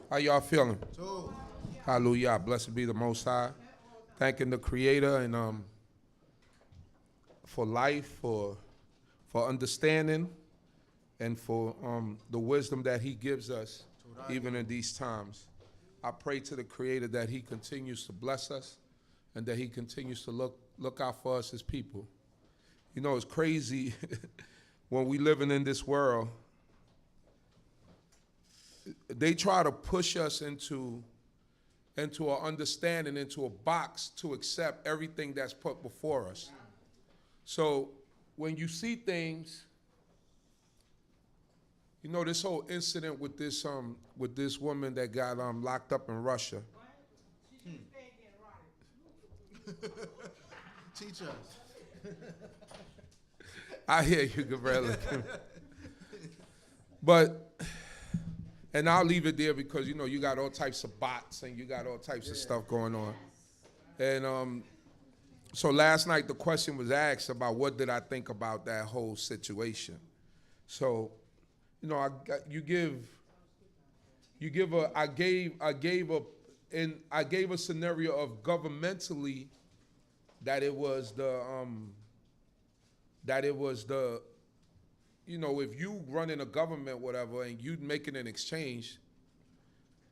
How y'all feeling? So, Hallelujah. Blessed be the Most High. Thanking the Creator and for life, for understanding, and for the wisdom that He gives us, even in these times. I pray to the Creator that He continues to bless us and that He continues to look out for us as people. You know, it's crazy when we living in this world. They try to push us into an understanding, into a box to accept everything that's put before us. So when you see things, you know, this whole incident with this woman that got locked up in Russia. teach us. I hear you, Gabriela. But, and I'll leave it there because, you know, you got all types of bots and you got all types of stuff going on. And so last night the question was asked about what did I think about that whole situation. So, you know, I gave a scenario of governmentally that it was the you know, if you run in a government, whatever, and you making an exchange,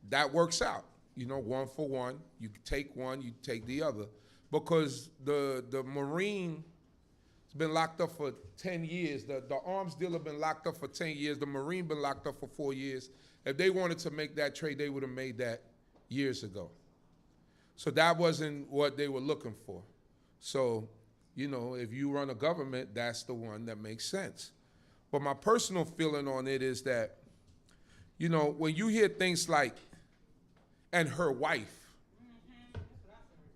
that works out. You know, 1 for 1, you take one, you take the other. Because the Marine has been locked up for 10 years. The arms dealer been locked up for 10 years. The Marine been locked up for 4 years. If they wanted to make that trade, they would have made that years ago. So that wasn't what they were looking for. So, you know, if you run a government, that's the one that makes sense. But my personal feeling on it is that, you know, when you hear things like, and her wife,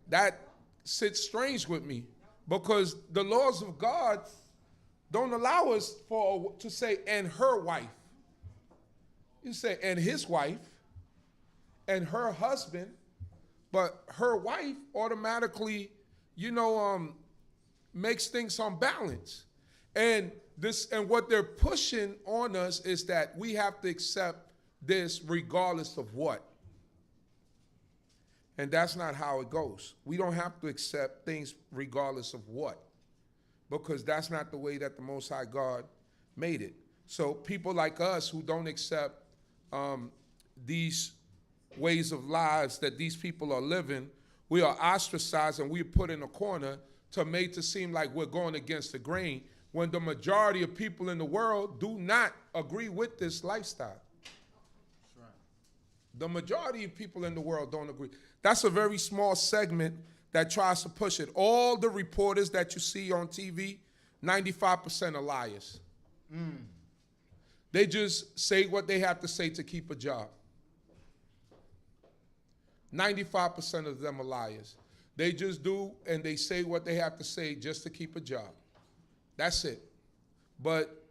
that sits strange with me because the laws of God don't allow us to say, and her wife. You say, and his wife, and her husband, but her wife automatically, you know, makes things unbalanced. And what they're pushing on us is that we have to accept this regardless of what. And that's not how it goes. We don't have to accept things regardless of what, because that's not the way that the Most High God made it. So people like us who don't accept these ways of lives that these people are living, we are ostracized and we're put in a corner to make it seem like we're going against the grain, when the majority of people in the world do not agree with this lifestyle. That's right. The majority of people in the world don't agree. That's a very small segment that tries to push it. All the reporters that you see on TV, 95% are liars. They just say what they have to say to keep a job. 95% of them are liars. They just do and they say what they have to say just to keep a job. That's it. But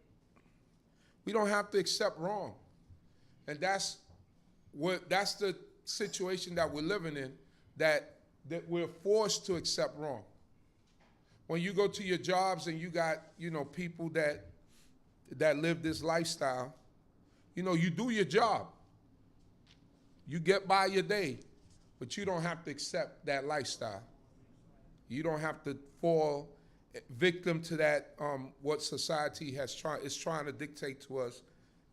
we don't have to accept wrong. And that's the situation that we're living in, that we're forced to accept wrong. When you go to your jobs and you got, you know, people that live this lifestyle, you know, you do your job. You get by your day, but you don't have to accept that lifestyle. You don't have to fall victim to that, what society is trying to dictate to us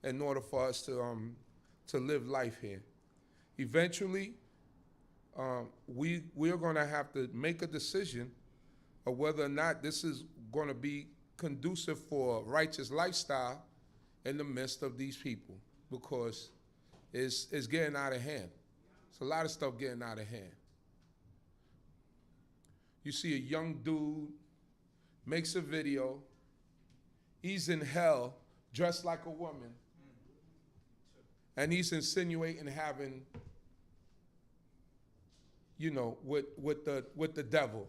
in order for us to live life here. Eventually, we're going to have to make a decision of whether or not this is going to be conducive for a righteous lifestyle in the midst of these people, because it's getting out of hand. It's a lot of stuff getting out of hand. You see a young dude makes a video, he's in hell dressed like a woman, and he's insinuating having, you know, with the devil.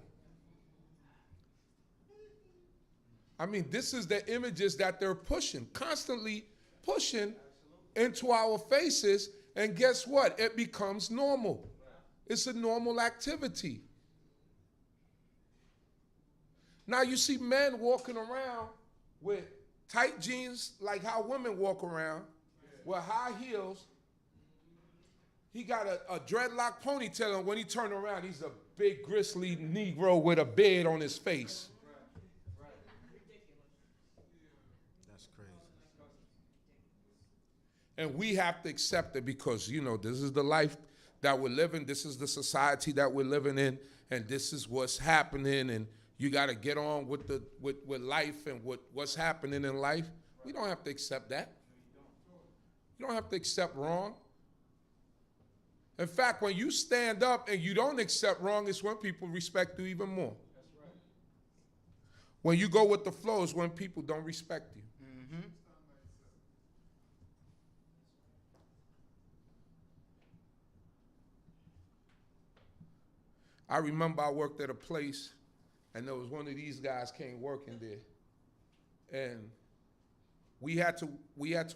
I mean, this is the images that they're pushing, constantly pushing into our faces, and guess what? It becomes normal. It's a normal activity. Now you see men walking around with tight jeans like how women walk around, with high heels, He got a dreadlock ponytail, and when he turned around, he's a big, gristly Negro with a beard on his face. That's crazy. And we have to accept it because, you know, this is the life that we're living. This is the society that we're living in, and this is what's happening, and you got to get on with life and what's happening in life. We don't have to accept that. You don't have to accept wrong. In fact, when you stand up and you don't accept wrong, it's when people respect you even more. That's right. When you go with the flow is when people don't respect you. Mm-hmm. I remember I worked at a place, and there was one of these guys came working there, and we had to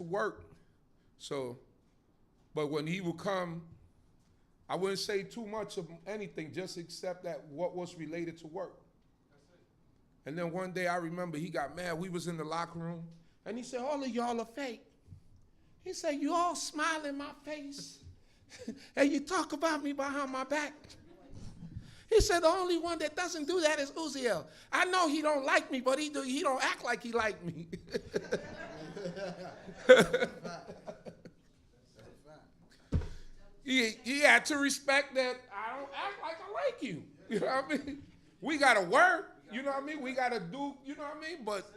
work. So, but when he would come, I wouldn't say too much of anything, just accept that what was related to work. And then one day I remember he got mad. We was in the locker room, and he said, all of y'all are fake. He said, you all smile in my face, and you talk about me behind my back. He said, the only one that doesn't do that is Uzziel. I know he don't like me, but he don't act like he like me. He had to respect that I don't act like I like you. You know what I mean? We got to work. You know what I mean? We got to do, you know what I mean? But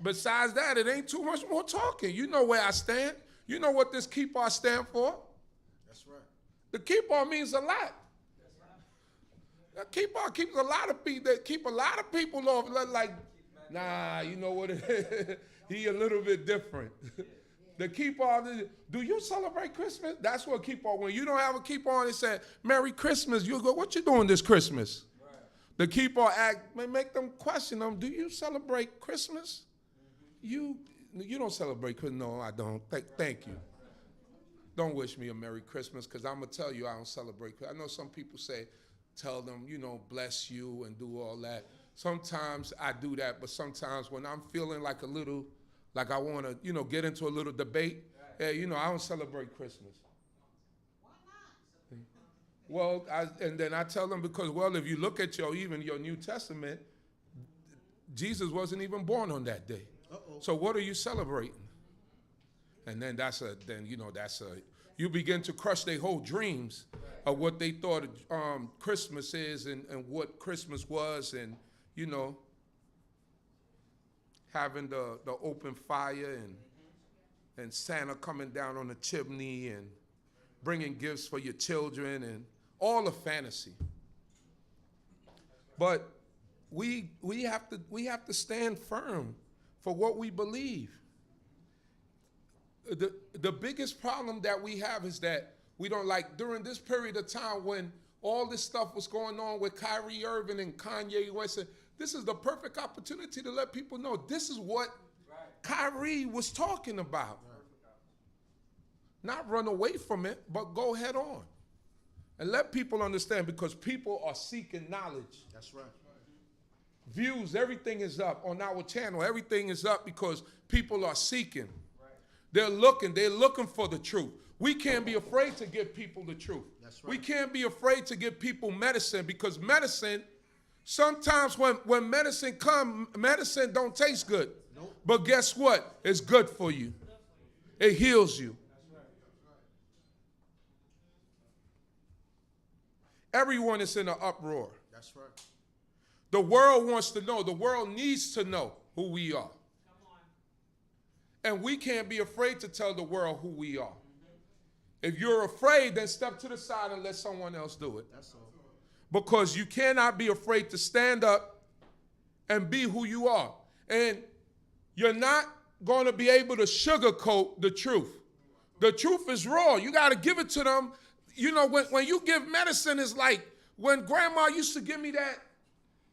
besides that, it ain't too much more talking. You know where I stand. You know what this kippah stand for. That's right. The kippah means a lot. The kippah keeps a lot of people, that keep a lot of people off, like, nah, you know what it is? He a little bit different. The kippah, do you celebrate Christmas? That's what kippah, when you don't have a kippah on, it said, Merry Christmas. You go, what you doing this Christmas? Right. The kippah act, make them question them, do you celebrate Christmas? Mm-hmm. You don't celebrate Christmas. No, I don't. Thank you. Don't wish me a Merry Christmas, because I'm going to tell you I don't celebrate. I know some people say, tell them, you know, bless you and do all that. Sometimes I do that, but sometimes when I'm feeling like a little, like I want to, you know, get into a little debate, hey, you know, I don't celebrate Christmas. Why not? Well, and then I tell them because, well, if you look at even your New Testament, Jesus wasn't even born on that day. Uh-oh. So what are you celebrating? And then you begin to crush their whole dreams of what they thought Christmas is and what Christmas was, and, you know, having the open fire and Santa coming down on the chimney and bringing gifts for your children and all the fantasy. But we have to stand firm for what we believe. The biggest problem that we have is that we don't, like, during this period of time when all this stuff was going on with Kyrie Irving and Kanye West, this is the perfect opportunity to let people know this is what Kyrie was talking about. Not run away from it, but go head on. And let people understand, because people are seeking knowledge. That's right. Views, everything is up on our channel. Everything is up because people are seeking. They're looking for the truth. We can't be afraid to give people the truth. That's right. We can't be afraid to give people medicine, because medicine, sometimes when medicine comes, medicine don't taste good. Nope. But guess what? It's good for you. It heals you. Everyone is in an uproar. That's right. The world wants to know. The world needs to know who we are. And we can't be afraid to tell the world who we are. If you're afraid, then step to the side and let someone else do it. That's all. Because you cannot be afraid to stand up and be who you are. And you're not going to be able to sugarcoat the truth. The truth is raw. You got to give it to them. You know, when you give medicine, it's like when grandma used to give me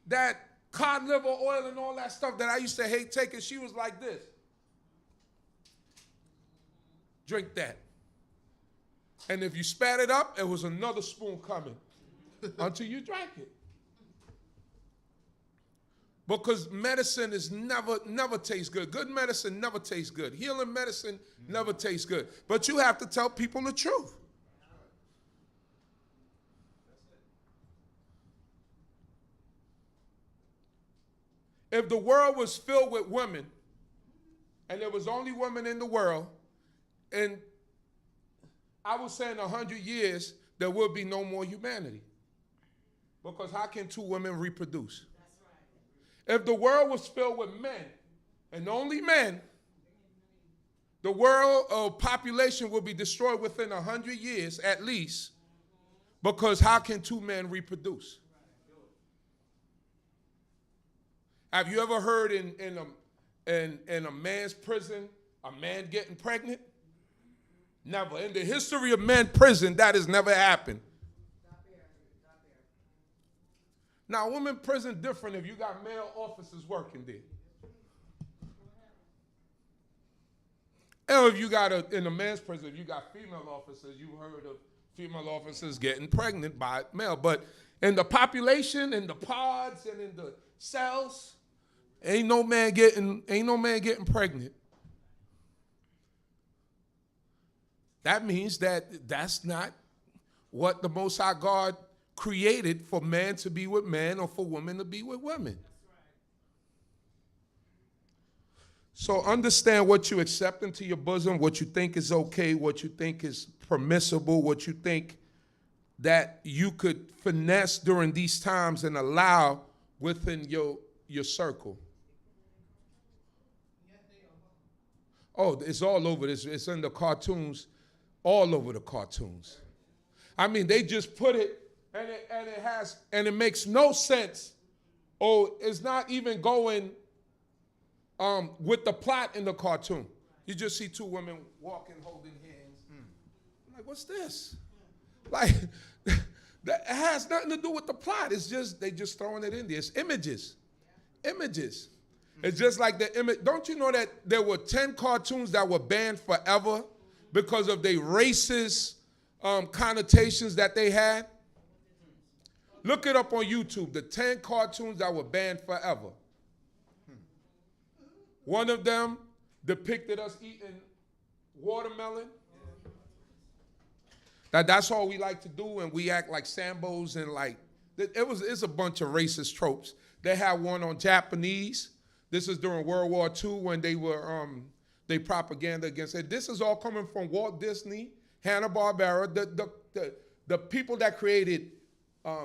that cod liver oil and all that stuff that I used to hate taking. She was like this. Drink that. And if you spat it up, it was another spoon coming until you drank it. Because medicine is never tastes good. Good medicine never tastes good. Healing medicine never tastes good. But you have to tell people the truth. If the world was filled with women, and there was only women in the world, and I would say in 100 years, there will be no more humanity. Because how can two women reproduce? If the world was filled with men, and only men, the world population will be destroyed within 100 years at least, because how can two men reproduce? Have you ever heard in a man's prison, a man getting pregnant? Never. In the history of men's prison, that has never happened. Now, women's prison different if you got male officers working there. And if you got in a man's prison, if you got female officers, you've heard of female officers getting pregnant by male. But in the population, in the pods, and in the cells, ain't no man getting pregnant. That means that that's not what the Most High God created for man to be with man or for women to be with women. So understand what you accept into your bosom, what you think is okay, what you think is permissible, what you think that you could finesse during these times and allow within your circle. Oh, it's all over this. It's in the cartoons, all over the cartoons. I mean, they just put it and it makes no sense. Oh, it's not even going with the plot in the cartoon. You just see two women walking, holding hands. I'm like, what's this? Like, that has nothing to do with the plot. It's just, they just throwing it in there. It's images. Images. It's just like the image. Don't you know that there were 10 cartoons that were banned forever because of the racist connotations that they had? Look it up on YouTube, the 10 cartoons that were banned forever. One of them depicted us eating watermelon. That's all we like to do, and we act like Sambos and like, it's a bunch of racist tropes. They had one on Japanese. This is during World War II when they propaganda against it. This is all coming from Walt Disney, Hanna-Barbera, the people that created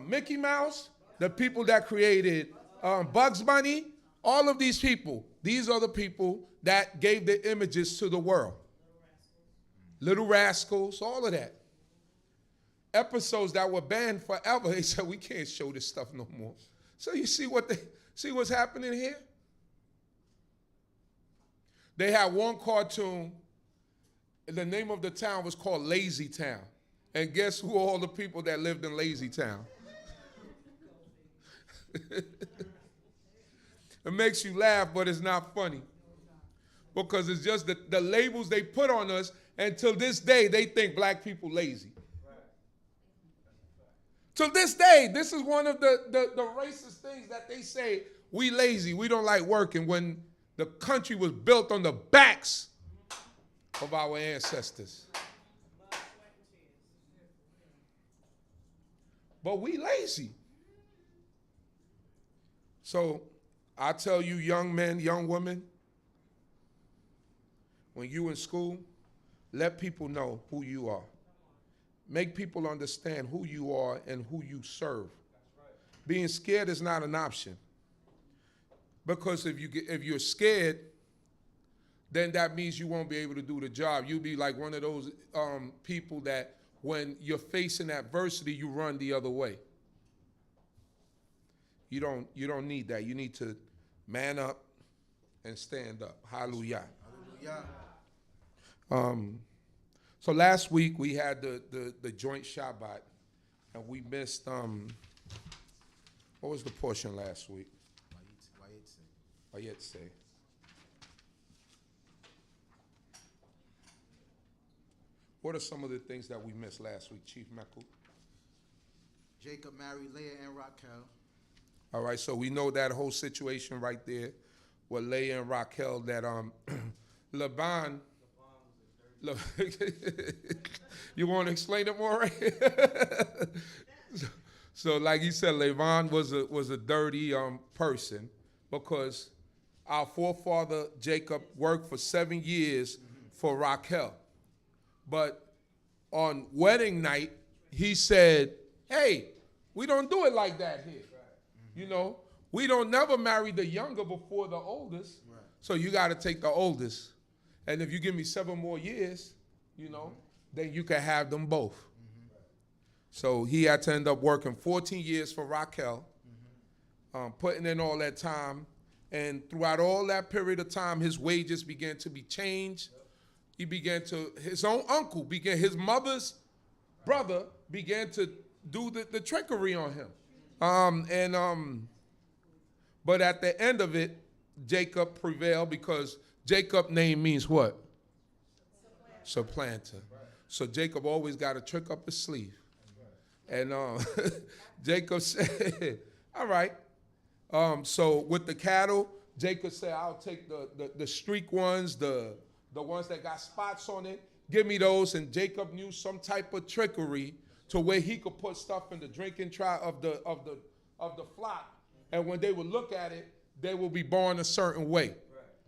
Mickey Mouse, the people that created Bugs Bunny, all of these people, these are the people that gave the images to the world. Little Rascals, all of that. Episodes that were banned forever. They said, we can't show this stuff no more. So you see what's happening here? They had one cartoon, and the name of the town was called Lazy Town. And guess who all the people that lived in Lazy Town? It makes you laugh, but it's not funny. Because it's just the labels they put on us, and till this day, they think black people lazy. Till this day, this is one of the racist things that they say, we lazy, we don't like working, when the country was built on the backs of our ancestors. But we lazy. So I tell you, young men, young women, when you in school, let people know who you are. Make people understand who you are and who you serve. Being scared is not an option. Because if you're scared, then that means you won't be able to do the job. You'll be like one of those people that when you're facing adversity, you run the other way. You don't need that. You need to man up and stand up. Hallelujah. Hallelujah. So last week we had the joint Shabbat, and we missed what was the portion last week? Wayishlach. What are some of the things that we missed last week, Chief Mekul? Jacob married Leah and Raquel. All right, so we know that whole situation right there with Leah and Raquel, that Laban. You want to explain it more, right? So like you said, Laban was a dirty person. because our forefather Jacob worked for 7 years for Rachel. But on wedding night, he said, hey, we don't do it like that here. You know, we don't never marry the younger before the oldest. So you got to take the oldest. And if you give me 7 more years, you know, then you can have them both. So he had to end up working 14 years for Rachel, putting in all that time. And throughout all that period of time, his wages began to be changed. He began to, his own uncle began, his mother's brother began to do the trickery on him. But at the end of it, Jacob prevailed because Jacob's name means what? Supplanter. So Jacob always got a trick up his sleeve. And Jacob said, all right. So with the cattle, Jacob said, I'll take the streak ones, the ones that got spots on it. Give me those. And Jacob knew some type of trickery to where he could put stuff in the drinking trough of the flock. And when they would look at it, they will be born a certain way. Right.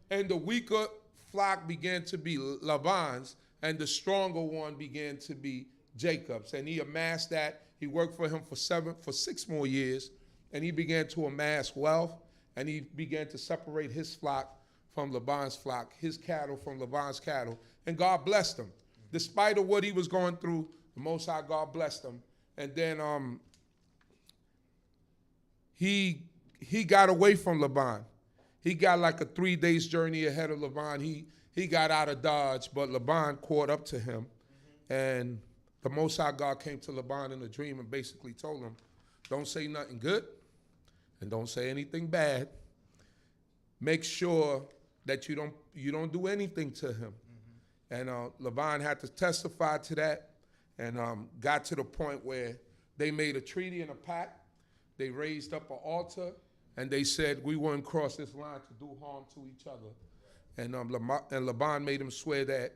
And the weaker flock began to be Laban's, and the stronger one began to be Jacob's. And he amassed that. He worked for him for 6 more years, and he began to amass wealth, and he began to separate his flock from Laban's flock, his cattle from Laban's cattle, and God blessed him. Despite of what he was going through, the Most High God blessed him. And then he got away from Laban. He got like a 3 days journey ahead of Laban. He got out of Dodge, but Laban caught up to him. And the Most High God came to Laban in a dream and basically told him, don't say nothing good and don't say anything bad. Make sure that you don't do anything to him. And Laban had to testify to that, and got to the point where they made a treaty and a pact. They raised up an altar, and they said, we wouldn't cross this line to do harm to each other. And Laban made him swear that,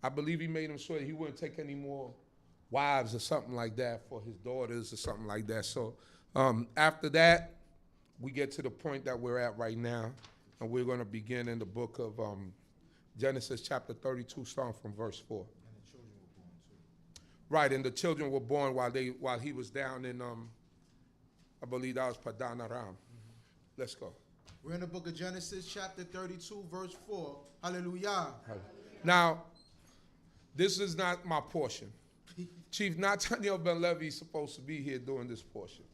I believe he made him swear that he wouldn't take any more wives or something like that for his daughters or something like that. So after that, we get to the point that we're at right now, and we're going to begin in the book of Genesis chapter 32, starting from verse 4. And the children were born too. Right, and the children were born while he was down in, I believe that was Padan Aram. Let's go. We're in the book of Genesis, chapter 32, verse 4. Hallelujah. Now, this is not my portion. Chief Nathaniel Ben Levi is supposed to be here doing this portion.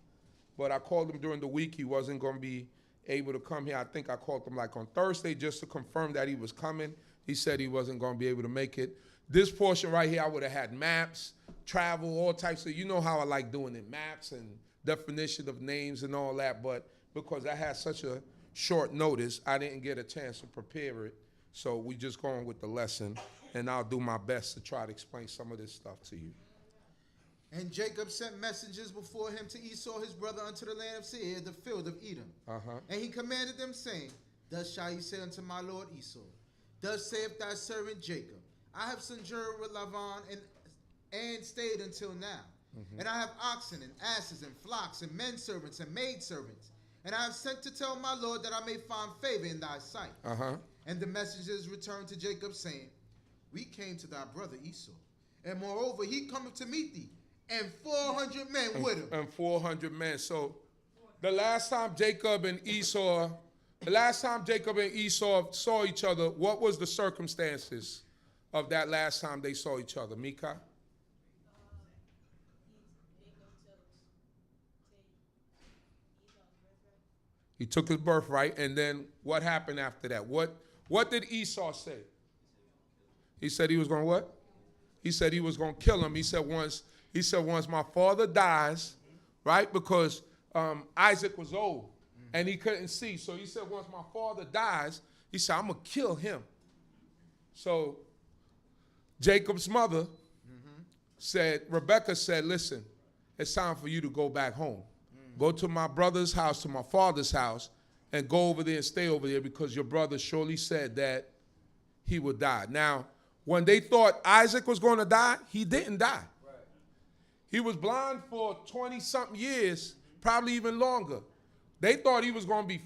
But I called him during the week. He wasn't going to be able to come here. I think I called him like on Thursday just to confirm that he was coming. He said he wasn't going to be able to make it. This portion right here, I would have had maps, travel, all types of, you know how I like doing it, maps and definition of names and all that. But because I had such a short notice, I didn't get a chance to prepare it. So we just going with the lesson, and I'll do my best to try to explain some of this stuff to you. And Jacob sent messengers before him to Esau his brother unto the land of Seir, the field of Edom. And he commanded them, saying, Thus shall ye say unto my lord Esau, Thus saith thy servant Jacob, I have sojourned with Laban and stayed until now. And I have oxen and asses and flocks and men servants and maid servants. And I have sent to tell my lord that I may find favor in thy sight. And the messengers returned to Jacob, saying, We came to thy brother Esau, and moreover he cometh to meet thee, and 400 men with him. And 400 men. So the last time Jacob and Esau saw each other, what was the circumstances of that last time they saw each other? Mika? He took his birthright, and then what happened after that? What did Esau say? He said he was going to what? He said he was going to kill him. He said once my father dies, right? Because Isaac was old and he couldn't see. So he said once my father dies, he said, I'm going to kill him. So Jacob's mother Rebecca said, listen, it's time for you to go back home. Go to my brother's house, to my father's house, and go over there and stay over there because your brother surely said that he would die. Now, when they thought Isaac was going to die, he didn't die. Right. He was blind for 20-something years, probably even longer. They thought he was going to be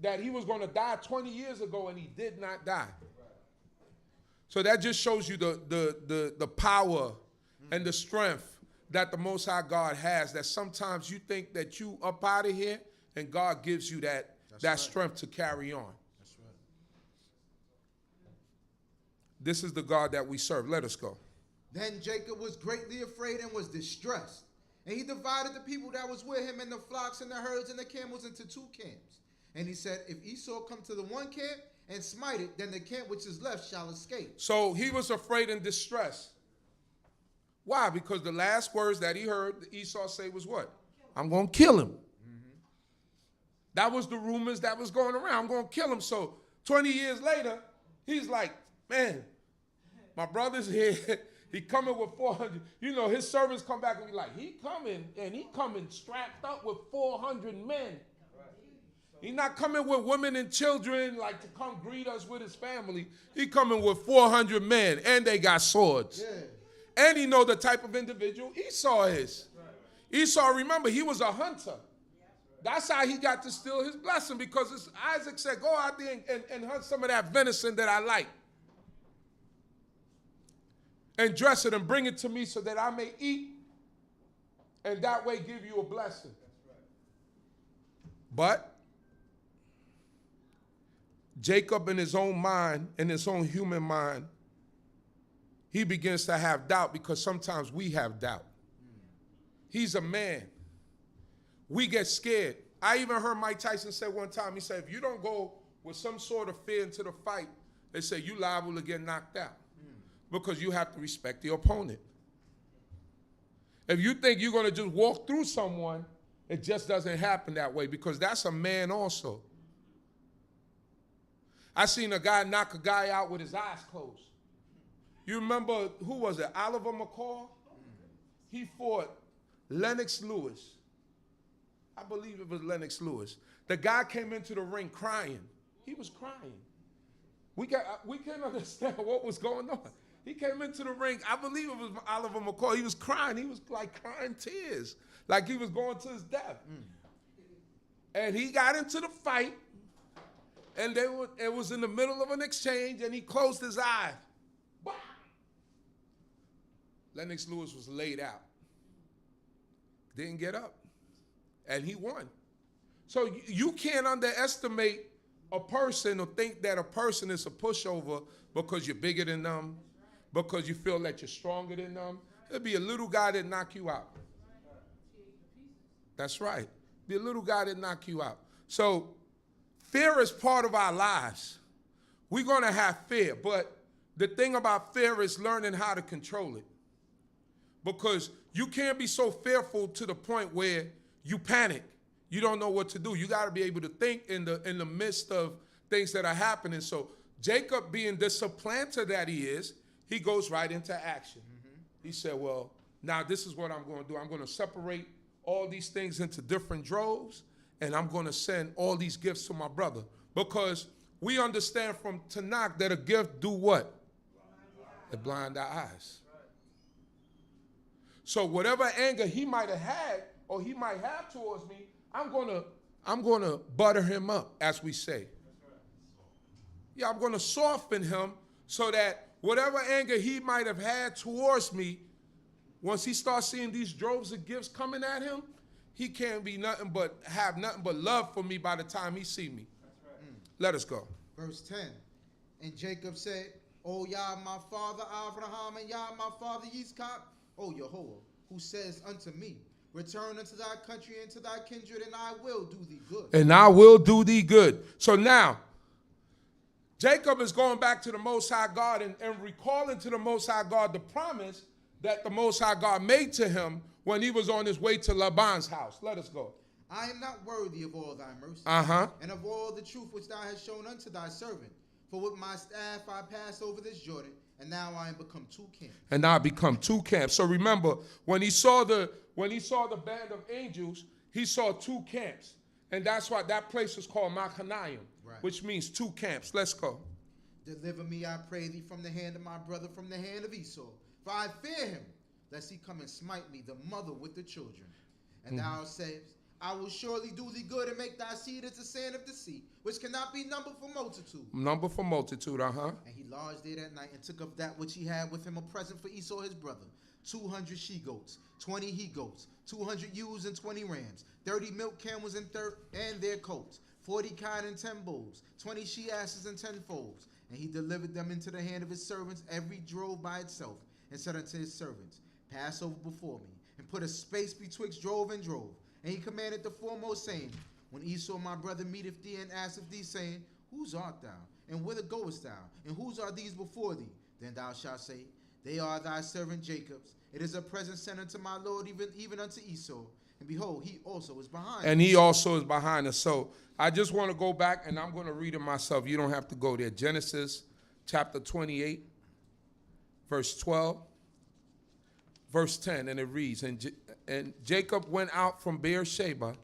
that he was going to die 20 years ago, and he did not die. So that just shows you the power and the strength that the Most High God has, that sometimes you think that you up out of here, and God gives you that strength to carry on. That's right. This is the God that we serve. Let us go. Then Jacob was greatly afraid and was distressed. And he divided the people that was with him and the flocks and the herds and the camels into 2 camps. And he said, if Esau come to the one camp and smite it, then the camp which is left shall escape. So he was afraid and distressed. Why? Because the last words that he heard Esau say was what? I'm going to kill him. Mm-hmm. That was the rumors that was going around. I'm going to kill him. So 20 years later, he's like, man, my brother's here. He coming with 400. You know, his servants come back and be like, he coming, and he coming strapped up with 400 men. He's not coming with women and children like to come greet us with his family. He coming with 400 men, and they got swords. Yeah. And he know the type of individual Esau is. Esau, remember, he was a hunter. That's how he got to steal his blessing, because Isaac said, go out there and hunt some of that venison that I like. And dress it and bring it to me so that I may eat, and that way give you a blessing. But Jacob, in his own mind, in his own human mind, he begins to have doubt, because sometimes we have doubt. He's a man. We get scared. I even heard Mike Tyson say one time, he said, if you don't go with some sort of fear into the fight, they say you liable to get knocked out, because you have to respect the opponent. If you think you're going to just walk through someone, it just doesn't happen that way, because that's a man also. I seen a guy knock a guy out with his eyes closed. You remember, who was it, Oliver McCall? He fought Lennox Lewis. I believe it was Lennox Lewis. The guy came into the ring crying. He was crying. We can't understand what was going on. He came into the ring. I believe it was Oliver McCall. He was crying. He was like crying tears, like he was going to his death. And he got into the fight, and it was in the middle of an exchange, and he closed his eyes. Bah! Lennox Lewis was laid out. Didn't get up. And he won. So you can't underestimate a person or think that a person is a pushover because you're bigger than them, because you feel that you're stronger than them. There'll be a little guy that knock you out. That's right. Be a little guy that knock you out. So fear is part of our lives. We're going to have fear, but the thing about fear is learning how to control it. Because you can't be so fearful to the point where you panic. You don't know what to do. You got to be able to think in the midst of things that are happening. So Jacob, being the supplanter that he is, he goes right into action. He said, well, now this is what I'm going to do. I'm going to separate all these things into different droves, and I'm going to send all these gifts to my brother. Because we understand from Tanakh that a gift do what? It blind our eyes. So whatever anger he might have had or he might have towards me, I'm gonna butter him up, as we say. Yeah, I'm gonna soften him so that whatever anger he might have had towards me, once he starts seeing these droves of gifts coming at him, he can't be have nothing but love for me by the time he see me. Let us go. Verse 10. And Jacob said, O Yah, my father Abraham, and Yah, my father Yitzchak, O Yehovah, who says unto me, return unto thy country and to thy kindred, and I will do thee good. And I will do thee good. So now, Jacob is going back to the Most High God and recalling to the Most High God the promise that the Most High God made to him when he was on his way to Laban's house. Let us go. I am not worthy of all thy mercy, and of all the truth which thou hast shown unto thy servant. For with my staff I passed over this Jordan, and now I am become 2 camps. And now I become 2 camps. So remember, when he saw the band of angels, he saw 2 camps. And that's why that place is called Machanaim, which means 2 camps. Let's go. Deliver me, I pray thee, from the hand of my brother, from the hand of Esau. For I fear him, lest he come and smite me, the mother with the children. And thou sayest, I will surely do thee good and make thy seed as the sand of the sea, which cannot be numbered for multitude. Number for multitude, And he lodged there that night and took of that which he had with him a present for Esau his brother, 200 she-goats, 20 he-goats, 200 ewes and 20 rams, 30 milk camels and their coats, 40 kine and 10 bulls, 20 she-asses and 10 foals. And he delivered them into the hand of his servants, every drove by itself, and said unto his servants, Pass over before me, and put a space betwixt drove and drove. And he commanded the foremost, saying, When Esau my brother meeteth thee and asketh thee, saying, Whose art thou? And whither goest thou? And whose are these before thee? Then thou shalt say, They are thy servant Jacob's. It is a present sent unto my Lord, even unto Esau. And behold, he also is behind us. And he also is behind us. So I just want to go back, and I'm going to read it myself. You don't have to go there. Genesis chapter 28, verse 12, verse 10, and it reads, And Jacob went out from Beersheba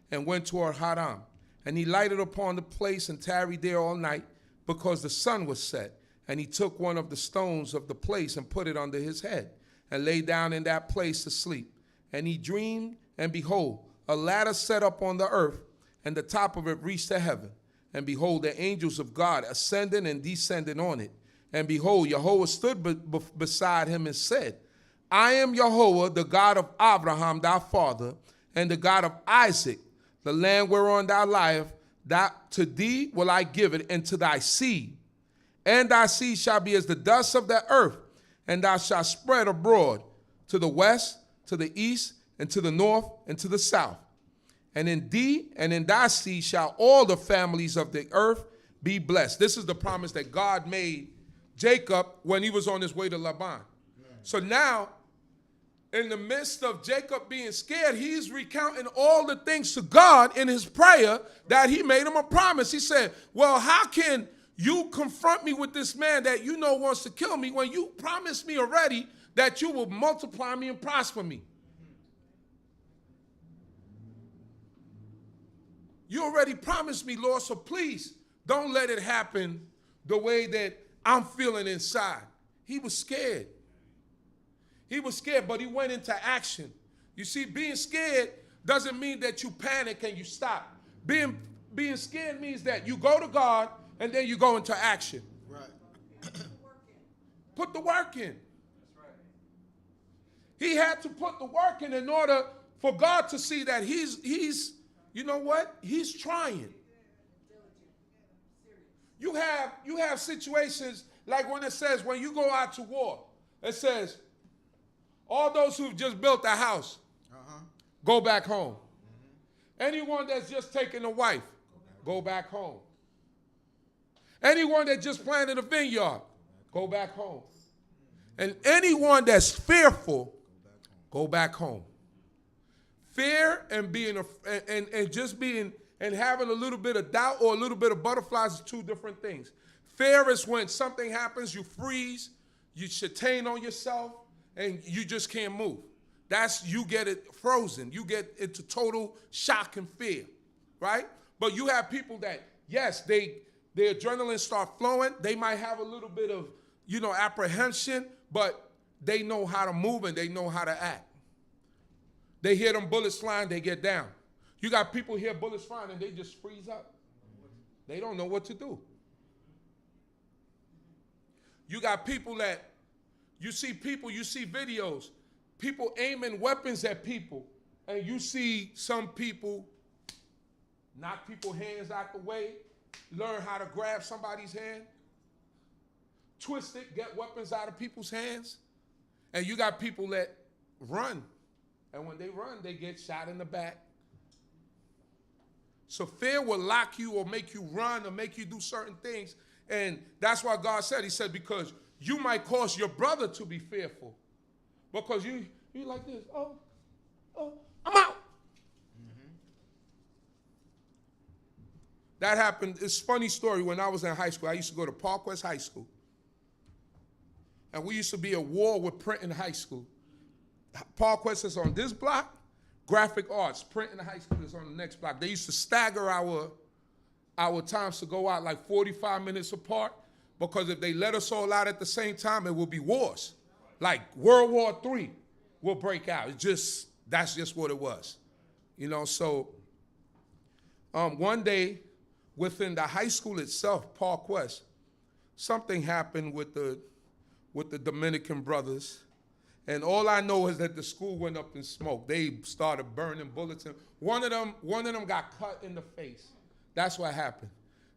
and went toward Haram. And he lighted upon the place and tarried there all night, because the sun was set. And he took one of the stones of the place and put it under his head, and lay down in that place to sleep. And he dreamed, and behold, a ladder set up on the earth, and the top of it reached to heaven. And behold, the angels of God ascending and descending on it. And behold, Yahweh stood beside him and said, I am Yahweh, the God of Abraham thy father, and the God of Isaac. The land whereon thou liest, that to thee will I give it, and to thy seed. And thy seed shall be as the dust of the earth, and thou shalt spread abroad to the west, to the east, and to the north, and to the south. And in thee and in thy seed shall all the families of the earth be blessed. This is the promise that God made Jacob when he was on his way to Laban. So now, in the midst of Jacob being scared, he's recounting all the things to God in his prayer that he made him a promise. He said, well, how can you confront me with this man that you know wants to kill me when you promised me already that you will multiply me and prosper me? You already promised me, Lord, so please don't let it happen the way that I'm feeling inside. He was scared. He was scared, but he went into action. You see, being scared doesn't mean that you panic and you stop. Being scared means that you go to God and then you go into action. Right. Put the work in. He had to put the work in order for God to see that he's you know what? He's trying. You have situations like when it says when you go out to war, it says, all those who've just built a house, go back home. Anyone that's just taken a wife, go back home. Anyone that just planted a vineyard, go back home. And anyone that's fearful, go back home. Fear and being and just being and having a little bit of doubt or a little bit of butterflies is two different things. Fear is when something happens, you freeze, you chatain on yourself, and you just can't move. That's, you get it frozen. You get into total shock and fear, right? But you have people that, yes, their adrenaline start flowing. They might have a little bit of, apprehension, but they know how to move and they know how to act. They hear them bullets flying, they get down. You got people hear bullets flying and they just freeze up. They don't know what to do. You got people that, you see videos, people aiming weapons at people, and you see some people knock people's hands out the way, learn how to grab somebody's hand, twist it, get weapons out of people's hands, and you got people that run. And when they run, they get shot in the back. So fear will lock you or make you run or make you do certain things. And that's why God said, he said, because you might cause your brother to be fearful. Because you like this, oh, I'm out. That happened, it's a funny story. When I was in high school, I used to go to Park West High School. And we used to be at war with Princeton High School. Park West is on this block, Graphic Arts, Princeton High School is on the next block. They used to stagger our times to go out like 45 minutes apart, because if they let us all out at the same time, it would be wars. Like World War III will break out. That's just what it was. You know, so one day within the high school itself, Park West, something happened with the Dominican brothers. And all I know is that the school went up in smoke. They started burning bullets. And one of them got cut in the face. That's what happened.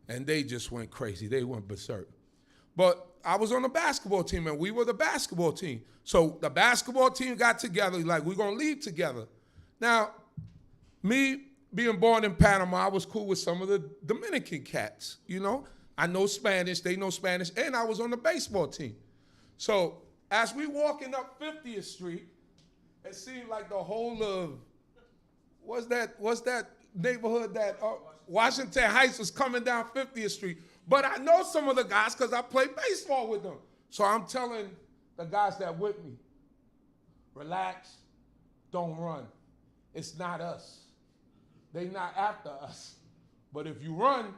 And they just went crazy. They went berserk. But I was on the basketball team, and we were the basketball team. So the basketball team got together, like, we're going to leave together. Now, me being born in Panama, I was cool with some of the Dominican cats, you know. I know Spanish, they know Spanish, and I was on the baseball team. So as we walking up 50th Street, it seemed like the whole of, what's that neighborhood that, Washington Heights was coming down 50th Street. But I know some of the guys because I played baseball with them. So I'm telling the guys that with me, relax, don't run. It's not us. They not after us. But if you run,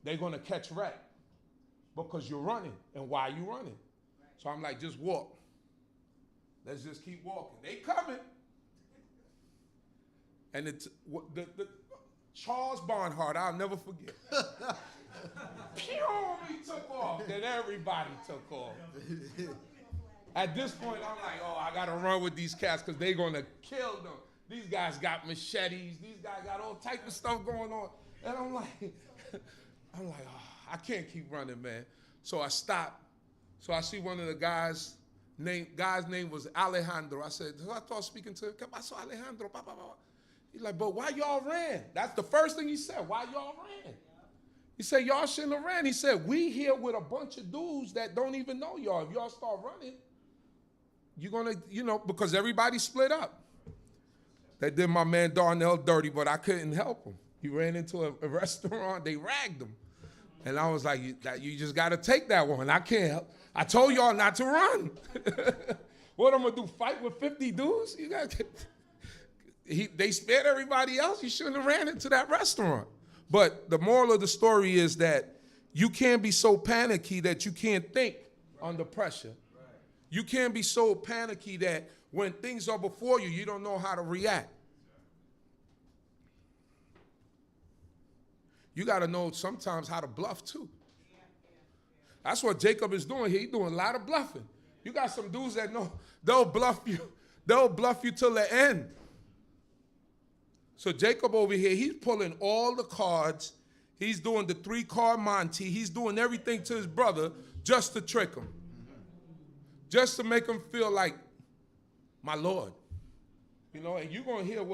they're going to catch wreck because you're running. And why are you running? So I'm like, just walk. Let's just keep walking. They coming. And it's the Charles Barnhart, I'll never forget. Pew, he took off. Then everybody took off. At this point, I'm like, oh, I got to run with these cats because they're going to kill them. These guys got machetes. These guys got all type of stuff going on. And I'm like, oh, I can't keep running, man. So I stopped. So I see one of the guy's name was Alejandro. I said, so I started speaking to him. I saw Alejandro. Blah, blah, blah. He's like, but why y'all ran? That's the first thing he said. Why y'all ran? He said, y'all shouldn't have ran. He said, we here with a bunch of dudes that don't even know y'all. If y'all start running, you're going to, because everybody split up. They did my man Darnell dirty, but I couldn't help him. He ran into a restaurant. They ragged him. And I was like, you just got to take that one. I can't help. I told y'all not to run. What I'm going to do, fight with 50 dudes? You got they spared everybody else. You shouldn't have ran into that restaurant. But the moral of the story is that you can't be so panicky that you can't think under pressure. You can't be so panicky that when things are before you, you don't know how to react. You got to know sometimes how to bluff too. That's what Jacob is doing here. He's doing a lot of bluffing. You got some dudes that know they'll bluff you. They'll bluff you till the end. So Jacob over here, he's pulling all the cards. He's doing the 3-card Monty. He's doing everything to his brother just to trick him. Just to make him feel like, my Lord. And you're going to hear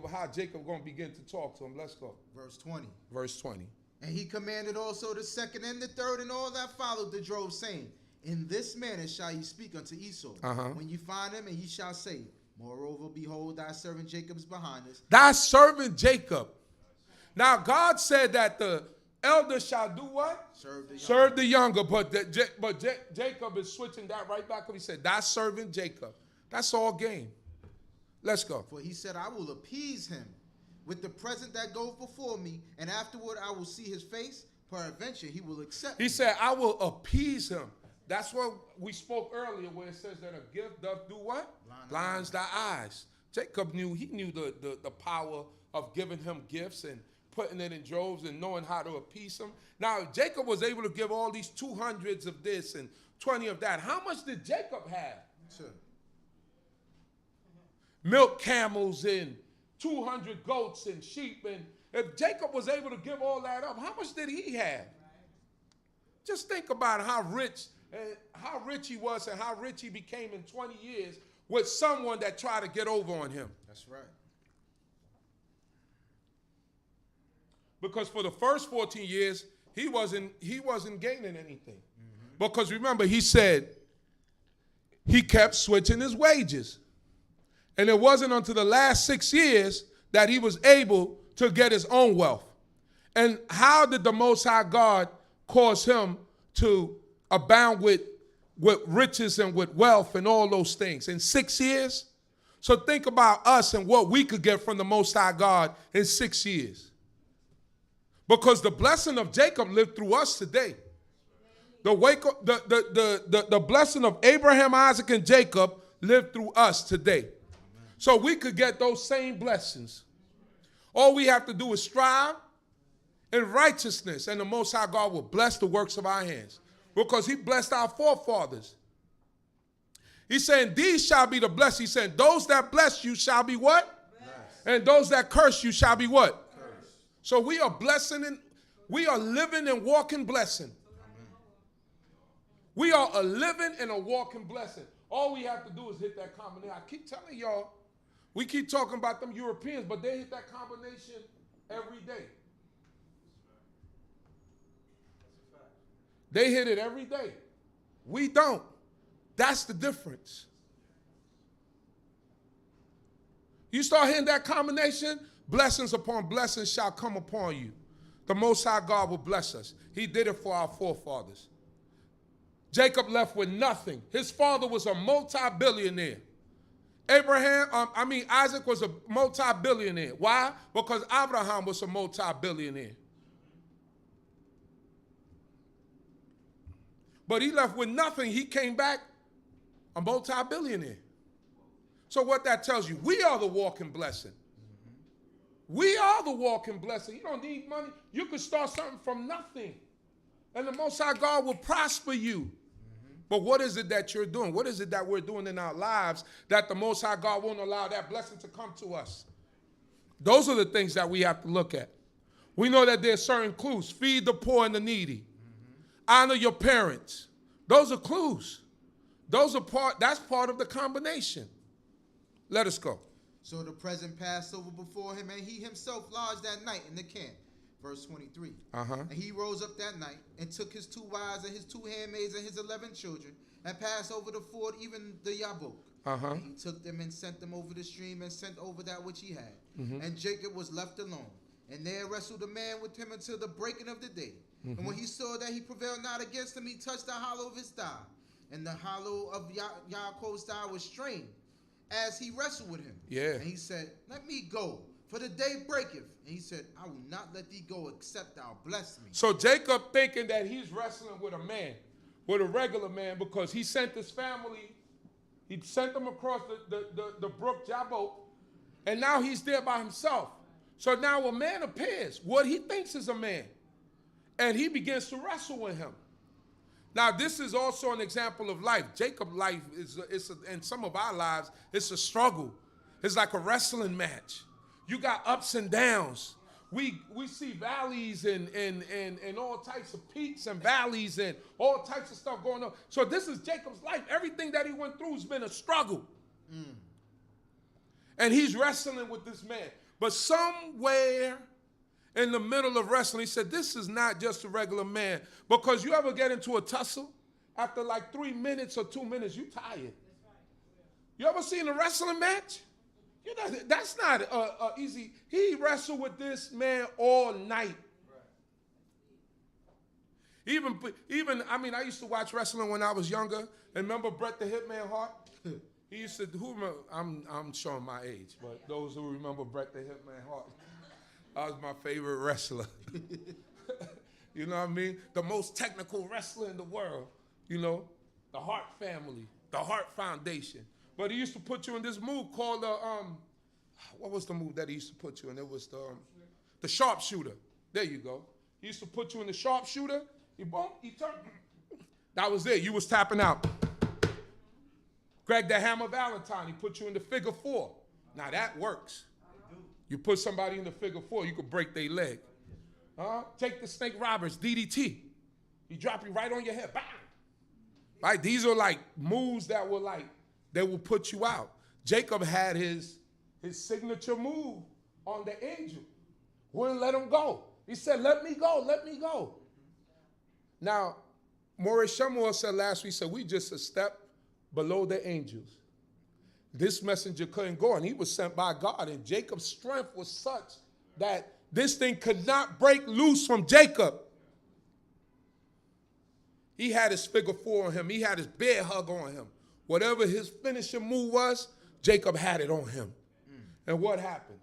how Jacob going to begin to talk to him. Let's go. Verse 20. Verse 20. And he commanded also the second and the third and all that followed the drove, saying, in this manner shall ye speak unto Esau. When you find him, and ye shall say, moreover, behold, thy servant Jacob is behind us. Thy servant Jacob. Now, God said that the elder shall do what? Serve the younger. But Jacob is switching that right back up. He said, thy servant Jacob. That's all game. Let's go. For he said, I will appease him with the present that goeth before me, and afterward I will see his face. Peradventure he will accept me. He said, I will appease him. That's what we spoke earlier where it says that a gift doth do what? Blinds the eyes. Jacob knew the power of giving him gifts and putting it in droves and knowing how to appease him. Now, Jacob was able to give all these 200s of this and 20 of that. How much did Jacob have? Sure. Milk camels and 200 goats and sheep. And if Jacob was able to give all that up, how much did he have? Just think about how rich he was and how rich he became in 20 years with someone that tried to get over on him. That's right. Because for the first 14 years, he wasn't gaining anything. Because remember, he said he kept switching his wages. And it wasn't until the last 6 years that he was able to get his own wealth. And how did the Most High God cause him to abound with riches and with wealth and all those things? In 6 years? So think about us and what we could get from the Most High God in 6 years. Because the blessing of Jacob lived through us today. The blessing of Abraham, Isaac, and Jacob lived through us today. So we could get those same blessings. All we have to do is strive in righteousness, and the Most High God will bless the works of our hands, because he blessed our forefathers. He's saying, these shall be the blessed. He's saying, those that bless you shall be what? Blessed. And those that curse you shall be what? Cursed. So we are blessing, and we are living and walking blessing. Amen. We are a living and a walking blessing. All we have to do is hit that combination. I keep telling y'all, we keep talking about them Europeans, but they hit that combination every day. They hit it every day. We don't. That's the difference. You start hitting that combination, blessings upon blessings shall come upon you. The Most High God will bless us. He did it for our forefathers. Jacob left with nothing. His father was a multi-billionaire. Isaac was a multi-billionaire. Why? Because Abraham was a multi-billionaire. But he left with nothing. He came back a multi-billionaire. So what that tells you, we are the walking blessing. We are the walking blessing. You don't need money. You can start something from nothing, and the Most High God will prosper you. But what is it that you're doing? What is it that we're doing in our lives that the Most High God won't allow that blessing to come to us? Those are the things that we have to look at. We know that there are certain clues. Feed the poor and the needy. Honor your parents. Those are clues. That's part of the combination. Let us go. So the present passed over before him, and he himself lodged that night in the camp. Verse 23. And he rose up that night and took his 2 wives and his 2 handmaids and his 11 children and passed over the ford, even the Yabok. And he took them and sent them over the stream and sent over that which he had. And Jacob was left alone. And there wrestled a man with him until the breaking of the day. And when he saw that he prevailed not against him, he touched the hollow of his thigh. And the hollow of Yaakov's thigh was strained as he wrestled with him. And he said, let me go, for the day breaketh. And he said, I will not let thee go except thou bless me. So Jacob thinking that he's wrestling with a man, with a regular man, because he sent his family, he sent them across the brook Jabbok, and now he's there by himself. So now a man appears, what he thinks is a man, and he begins to wrestle with him. Now, this is also an example of life. Jacob's life in some of our lives, it's a struggle. It's like a wrestling match. You got ups and downs. We see valleys and all types of peaks and valleys and all types of stuff going on. So this is Jacob's life. Everything that he went through has been a struggle. And he's wrestling with this man. But somewhere in the middle of wrestling, he said, this is not just a regular man. Because you ever get into a tussle, after like 3 minutes or 2 minutes, you tired. You ever seen a wrestling match? That's not easy. He wrestled with this man all night. Even I used to watch wrestling when I was younger. And remember Bret the Hitman Hart? He used to, I'm showing my age, but those who remember Bret the Hitman Hart, that was my favorite wrestler. You know what I mean? The most technical wrestler in the world, you know, the Hart family, the Hart Foundation. But he used to put you in this move called what was the move that he used to put you in? It was the sharpshooter. There you go. He used to put you in the sharpshooter. He turned. That was it. You was tapping out. Greg the Hammer Valentine, he put you in the figure 4. Now that works. You put somebody in the figure 4, you could break their leg. Take the Snake Roberts, DDT. He drop you right on your head. Bang! Right? These are like moves that were like, they will put you out. Jacob had his signature move on the angel. Wouldn't let him go. He said, let me go, let me go. Now, Maurice Shumwell said last week, we just a step below the angels. This messenger couldn't go, and he was sent by God, and Jacob's strength was such that this thing could not break loose from Jacob. He had his figure 4 on him. He had his bear hug on him. Whatever his finishing move was, Jacob had it on him. And what happened?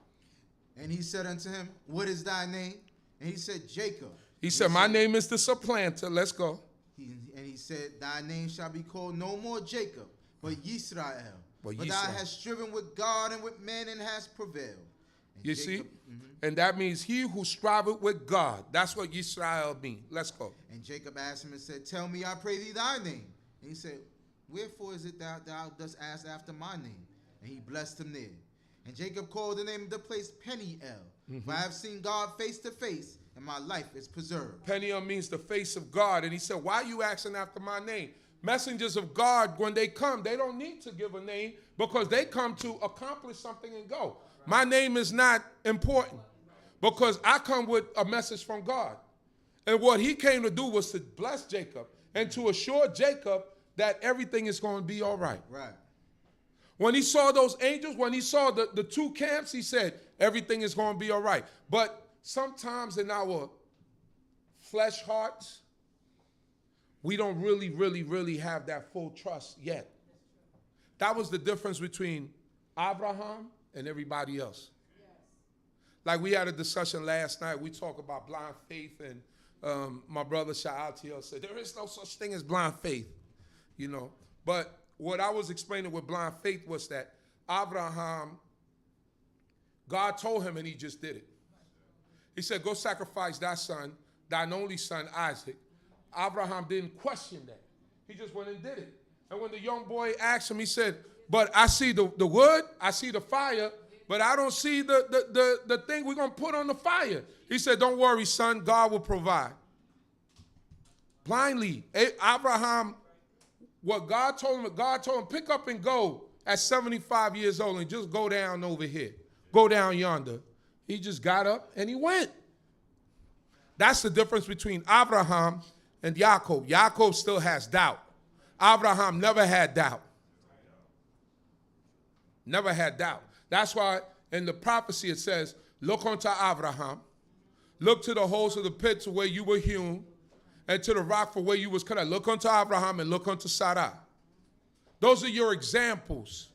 And he said unto him, what is thy name? And he said, Jacob. He said, my name is the supplanter. Let's go. And he said, thy name shall be called no more Jacob, but Yisrael. But thou hast striven with God and with men and hast prevailed. You see? And that means he who striveth with God. That's what Yisrael means. Let's go. And Jacob asked him and said, tell me, I pray thee, thy name. And he said, wherefore is it that thou dost ask after my name? And he blessed him there. And Jacob called the name of the place Peniel. For I have seen God face to face, and my life is preserved. Peniel means the face of God. And he said, why are you asking after my name? Messengers of God, when they come, they don't need to give a name because they come to accomplish something and go. My name is not important because I come with a message from God. And what he came to do was to bless Jacob and to assure Jacob that everything is going to be all right. Right. When he saw those angels, when he saw the two camps, he said, everything is going to be all right. But sometimes in our flesh hearts, we don't really have that full trust yet. That was the difference between Abraham and everybody else. Yes. Like we had a discussion last night. We talked about blind faith, and my brother Sha'atiel said, there is no such thing as blind faith, you know. But what I was explaining with blind faith was that Abraham, God told him and he just did it. He said, go sacrifice thy son, thine only son, Isaac. Abraham didn't question that. He just went and did it. And when the young boy asked him, he said, but I see the wood, I see the fire, but I don't see the thing we're going to put on the fire. He said, don't worry, son, God will provide. Blindly, Abraham, what God told him, pick up and go at 75 years old and just go down over here. Go down yonder. He just got up and he went. That's the difference between Abraham and Yaakov. Yaakov still has doubt. Abraham never had doubt. Never had doubt. That's why in the prophecy it says, look unto Abraham, look to the holes of the pit to where you were hewn, and to the rock for where you was cut out. Look unto Abraham and look unto Sarah. Those are your examples.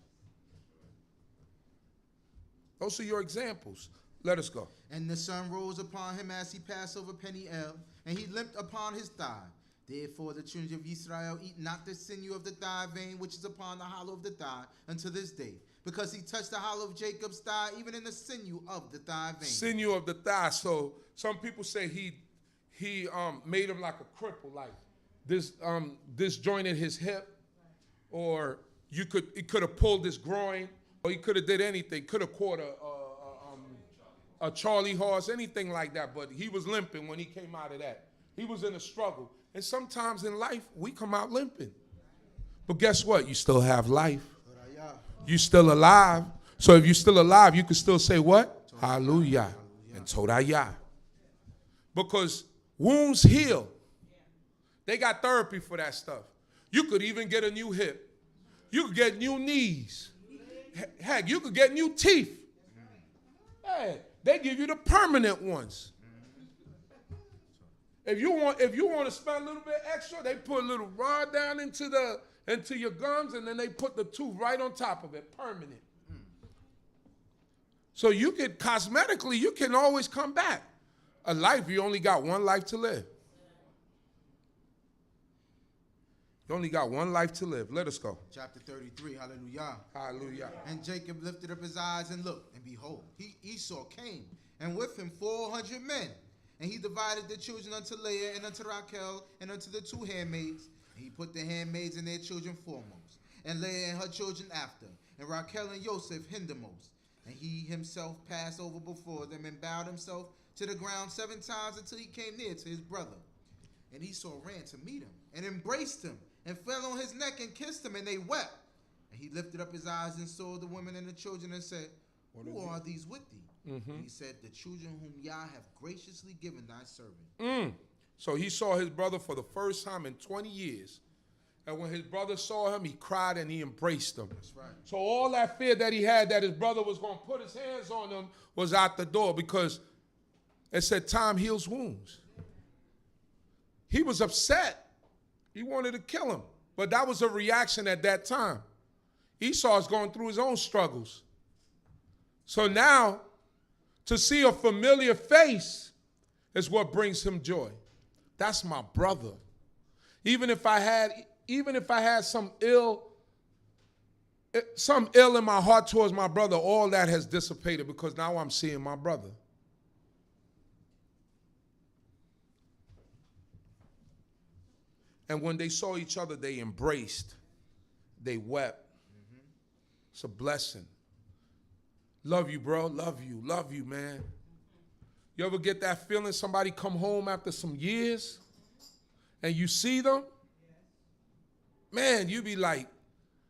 Those are your examples. Let us go. And the sun rose upon him as he passed over Peniel, and he limped upon his thigh. Therefore the children of Israel eat not the sinew of the thigh vein, which is upon the hollow of the thigh, unto this day. Because he touched the hollow of Jacob's thigh, even in the sinew of the thigh vein. Sinew of the thigh. So some people say he made him like a cripple, like disjointed his hip, or he could have pulled his groin, or he could have did anything. Could have caught a Charlie horse, anything like that. But he was limping when he came out of that. He was in a struggle. And sometimes in life we come out limping. But guess what? You still have life. You still alive. So if you're still alive, you can still say what? Hallelujah. And torah YAH. Because wounds heal. They got therapy for that stuff. You could even get a new hip. You could get new knees. Heck, you could get new teeth. Hey, they give you the permanent ones. If you want to spend a little bit extra, they put a little rod down into your gums, and then they put the tooth right on top of it, permanent. So you could, cosmetically, you can always come back. A life, you only got one life to live. You only got one life to live. Let us go. Chapter 33, hallelujah. Hallelujah. And Jacob lifted up his eyes and looked, and behold, Esau came, and with him 400 men. And he divided the children unto Leah and unto Rachel and unto the two handmaids. And he put the handmaids and their children foremost, and Leah and her children after, and Rachel and Joseph hindermost. And he himself passed over before them and bowed himself to the ground 7 times until he came near to his brother. And Esau ran to meet him and embraced him and fell on his neck and kissed him, and they wept. And he lifted up his eyes and saw the women and the children and said, who are these with thee? And he said, the children whom Yah have graciously given thy servant. So he saw his brother for the first time in 20 years. And when his brother saw him, he cried and he embraced him. That's right. So all that fear that he had that his brother was going to put his hands on him was out the door, because it said time heals wounds. He was upset. He wanted to kill him. But that was a reaction at that time. Esau is going through his own struggles. So now, to see a familiar face is what brings him joy. That's my brother. Even if I had some ill some ill in my heart towards my brother, all that has dissipated because now I'm seeing my brother. And when they saw each other, they embraced. They wept. It's a blessing. Love you, bro. Love you, man. You ever get that feeling somebody come home after some years and you see them? Man, you be like,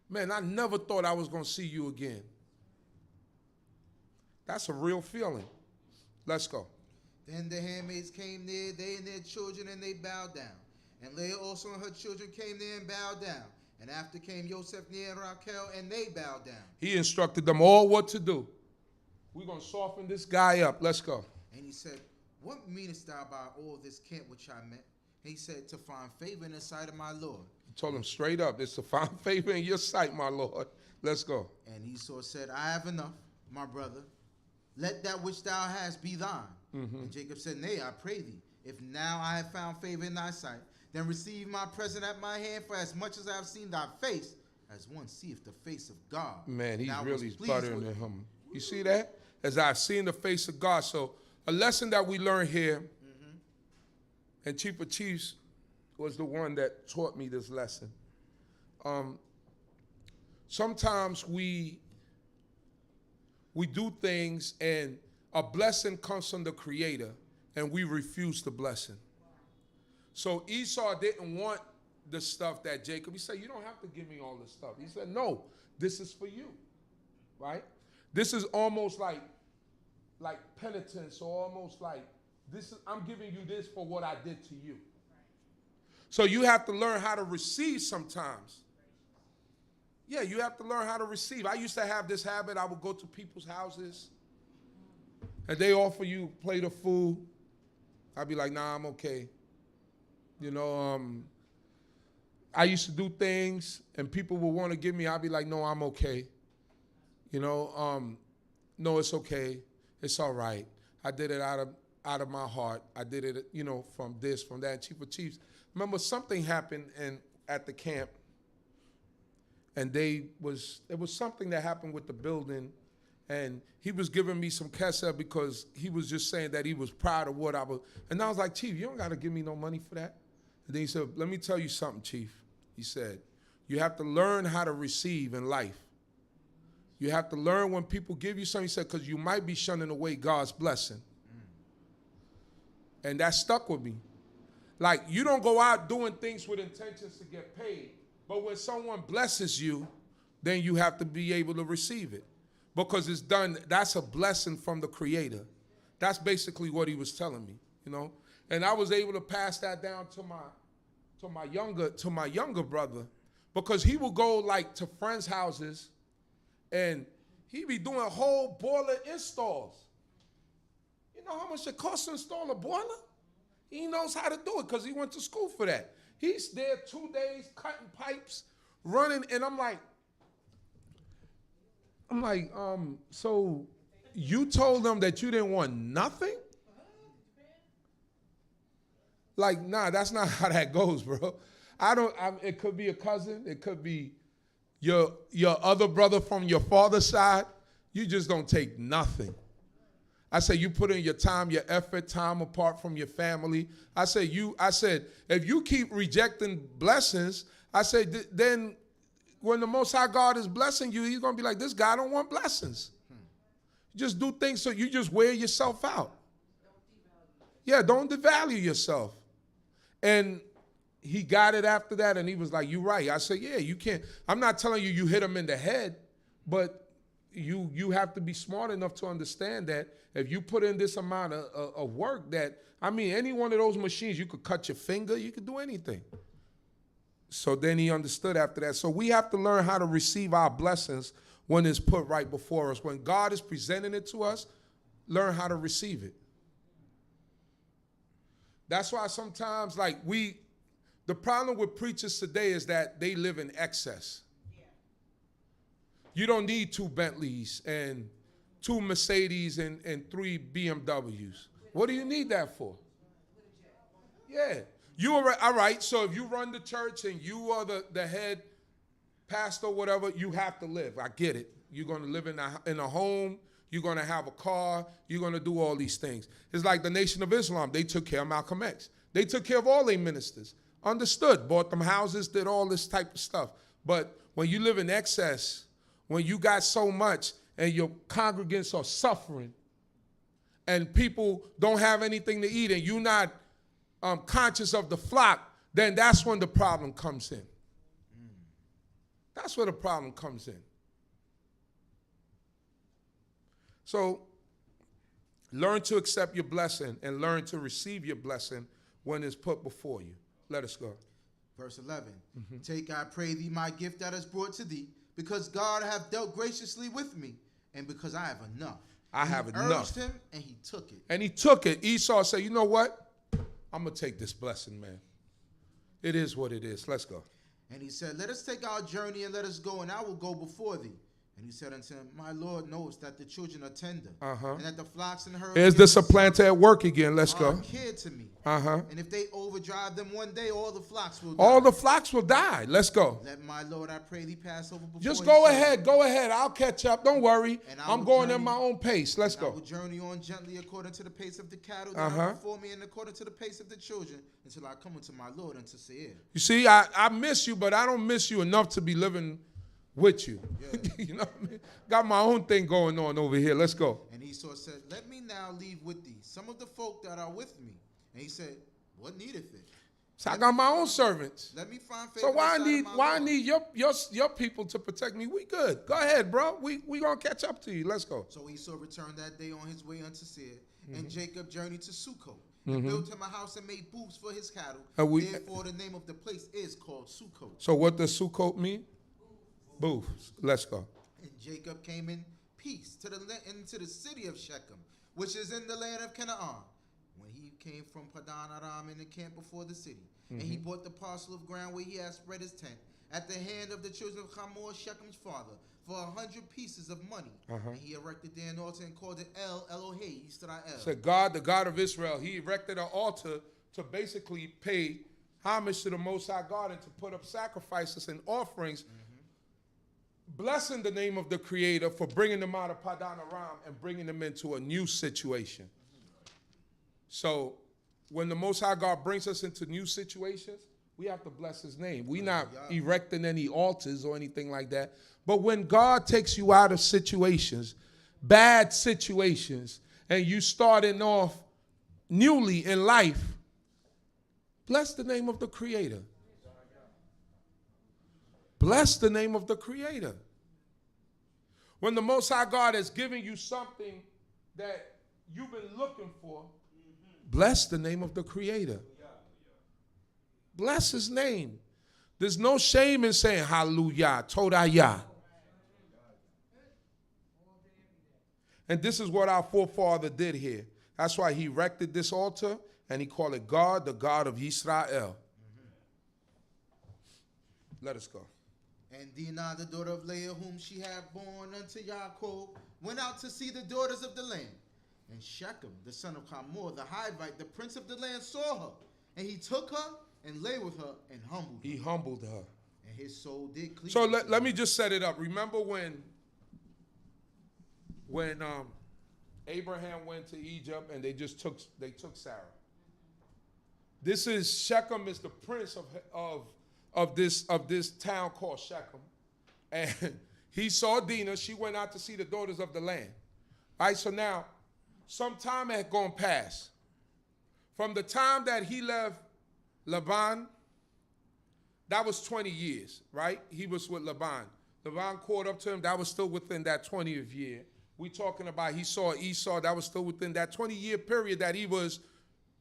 man, I never thought I was going to see you again. That's a real feeling. Let's go. Then the handmaids came near, they and their children, and they bowed down. And Leah also and her children came near and bowed down. And after came Joseph near and Raquel, and they bowed down. He instructed them all what to do. We're going to soften this guy up. Let's go. And he said, what meanest thou by all this camp which I met? And he said, to find favor in the sight of my Lord. He told him straight up, it's to find favor in your sight, my Lord. Let's go. And Esau said, I have enough, my brother. Let that which thou hast be thine. And Jacob said, nay, I pray thee, if now I have found favor in thy sight, then receive my present at my hand, for as much as I have seen thy face, as one seeth the face of God. Man, he's Thou really wast pleased buttering with him. You see that? As I've seen the face of God. So a lesson that we learned here, and Chief of Chiefs was the one that taught me this lesson. Sometimes we do things and a blessing comes from the Creator and we refuse the blessing. So Esau didn't want the stuff that Jacob, he said, you don't have to give me all this stuff. He said, no, this is for you, right? This is almost like penitence, or almost like I'm giving you this for what I did to you. So you have to learn how to receive sometimes. Yeah, you have to learn how to receive. I used to have this habit. I would go to people's houses and they offer you a plate of food. I'd be like, nah, I'm okay. You know, I used to do things and people would want to give me, I'd be like, no, I'm okay. You know, no, it's okay. It's all right. I did it out of my heart. I did it, you know, from this, from that. Chief of Chiefs. Remember, something happened at the camp, and there was something that happened with the building, and he was giving me some kesser because he was just saying that he was proud of what I was. And I was like, Chief, you don't got to give me no money for that. And then he said, let me tell you something, Chief. He said, you have to learn how to receive in life. You have to learn when people give you something, he said, because you might be shunning away God's blessing. And that stuck with me. Like, you don't go out doing things with intentions to get paid, but when someone blesses you, then you have to be able to receive it. Because it's done, that's a blessing from the Creator. That's basically what he was telling me, you know. And I was able to pass that down to my younger brother, because he would go like to friends' houses and he'd be doing whole boiler installs. You know how much it costs to install a boiler? He knows how to do it because he went to school for that. He's there 2 days cutting pipes, running, and I'm like, so you told them that you didn't want nothing? Like, nah, that's not how that goes, bro. It could be a cousin. It could be your other brother from your father's side. You just don't take nothing. I said, you put in your time, your effort, time apart from your family. I said, if you keep rejecting blessings, I said, then when the Most High God is blessing you, he's going to be like, this guy don't want blessings. You just do things so you just wear yourself out. Yeah, don't devalue yourself. And he got it after that, and he was like, you're right. I said, yeah, you can't. I'm not telling you hit him in the head, but you have to be smart enough to understand that if you put in this amount of work that, I mean, any one of those machines, you could cut your finger, you could do anything. So then he understood after that. So we have to learn how to receive our blessings when it's put right before us. When God is presenting it to us, learn how to receive it. That's why sometimes, the problem with preachers today is that they live in excess. You don't need 2 Bentleys and 2 Mercedes and 3 BMWs. What do you need that for? Yeah. All right, so if you run the church and you are the head pastor, whatever, you have to live. I get it. You're going to live in a home. You're going to have a car. You're going to do all these things. It's like the Nation of Islam. They took care of Malcolm X. They took care of all their ministers. Understood. Bought them houses, did all this type of stuff. But when you live in excess, when you got so much and your congregants are suffering and people don't have anything to eat and you're not conscious of the flock, then that's when the problem comes in. That's where the problem comes in. So learn to accept your blessing and learn to receive your blessing when it's put before you. Let us go. Verse 11. Take, I pray thee, my gift that is brought to thee, because God hath dealt graciously with me, and because I have enough. I have enough. Urged him, and he took it. And he took it. Esau said, you know what? I'm going to take this blessing, man. It is what it is. Let's go. And he said, let us take our journey and let us go, and I will go before thee. And he said unto him, my Lord knows that the children are tender, and that the flocks and herds Here's the supplanter at work again. Let's go. Care to me. And if they overdrive them one day, all the flocks will die. All the flocks will die. Let's go. Let my Lord, I pray thee, pass over before. Just go ahead. Go ahead. I'll catch up. Don't worry. I'm going at my own pace. Let's go. I will journey on gently according to the pace of the cattle that are before me, and according to the pace of the children, until I come unto my Lord unto Seir. You see, I miss you, but I don't miss you enough to be living with you. Yeah. You know what I mean? Got my own thing going on over here. Let's go. And Esau said, let me now leave with thee some of the folk that are with me. And he said, what needeth it? So I got my own servants. Let me find favor. So why I need your people to protect me? We good. Go ahead, bro. We gonna catch up to you. Let's go. So Esau returned that day on his way unto Seir, and Jacob journeyed to Sukkot, and built him a house and made booths for his cattle. Therefore the name of the place is called Sukkot. So what does Sukkot mean? Booths. Let's go. And Jacob came in peace into the city of Shechem, which is in the land of Canaan, when he came from Padan Aram and encamped before the city. And he bought the parcel of ground where he had spread his tent at the hand of the children of Hamor, Shechem's father, for 100 pieces of money. And he erected there an altar and called it El Elohei Yisrael. So God, the God of Israel, he erected an altar to basically pay homage to the Most High God and to put up sacrifices and offerings, blessing the name of the Creator for bringing them out of Padan Aram and bringing them into a new situation. So when the Most High God brings us into new situations, we have to bless his name. We're not erecting any altars or anything like that. But when God takes you out of situations, bad situations, and you starting off newly in life, bless the name of the Creator. Bless the name of the Creator. When the Most High God has given you something that you've been looking for, bless the name of the Creator. Bless his name. There's no shame in saying hallelujah, torah YAH. And this is what our forefather did here. That's why he erected this altar and he called it God, the God of Yisrael. Let us go. And Dinah, the daughter of Leah, whom she had born unto Yaakov, went out to see the daughters of the land. And Shechem, the son of Hamor, the Hivite, the prince of the land, saw her. And he took her and lay with her and humbled her. He humbled her. And his soul did cleave. So let me just set it up. Remember when Abraham went to Egypt and they took Sarah. This is Shechem is the prince of this town called Shechem. And he saw Dinah. She went out to see the daughters of the land. All right, so now some time had gone past. From the time that he left Laban, that was 20 years, right? He was with Laban. Laban caught up to him. That was still within that 20th year. We talking about he saw Esau. That was still within that 20-year period that he was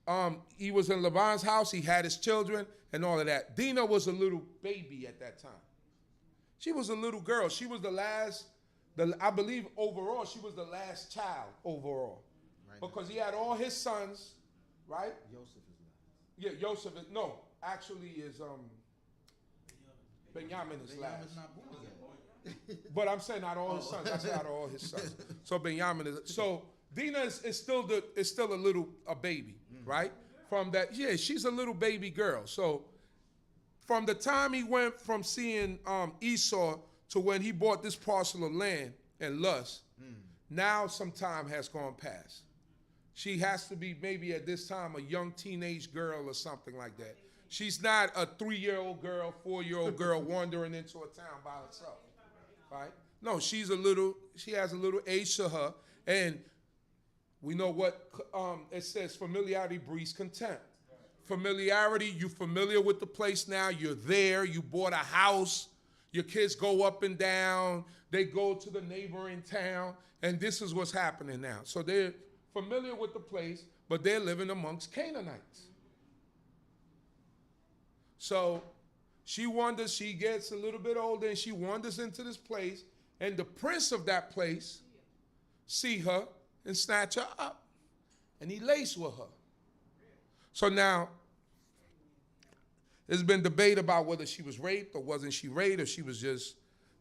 in Laban's house. He had his children and all of that. Dinah was a little baby at that time. She was a little girl. She was I believe overall, she was the last child overall. Right. Because he had all his sons, right? Joseph is last. Yeah, Joseph is, no, actually is Benjamin is last. Benjamin's not born yet. But I'm saying not all his sons. I said out of all his sons. So Benjamin is, so Dinah is still a baby, right? From that, yeah, she's a little baby girl. So from the time he went from seeing Esau to when he bought this parcel of land and lust, now some time has gone past. She has to be maybe at this time a young teenage girl or something like that. She's not a 3-year-old girl, 4-year-old girl wandering into a town by herself, right? No, she has a little age to her, and we know what it says, familiarity breeds contempt. Familiarity, you're familiar with the place now, you're there, you bought a house, your kids go up and down, they go to the neighboring town, and this is what's happening now. So they're familiar with the place, but they're living amongst Canaanites. So she wanders, she gets a little bit older, and she wanders into this place, and the prince of that place see her and snatch her up, and he lays with her. So now, there's been debate about whether she was raped or wasn't she raped, or she was just,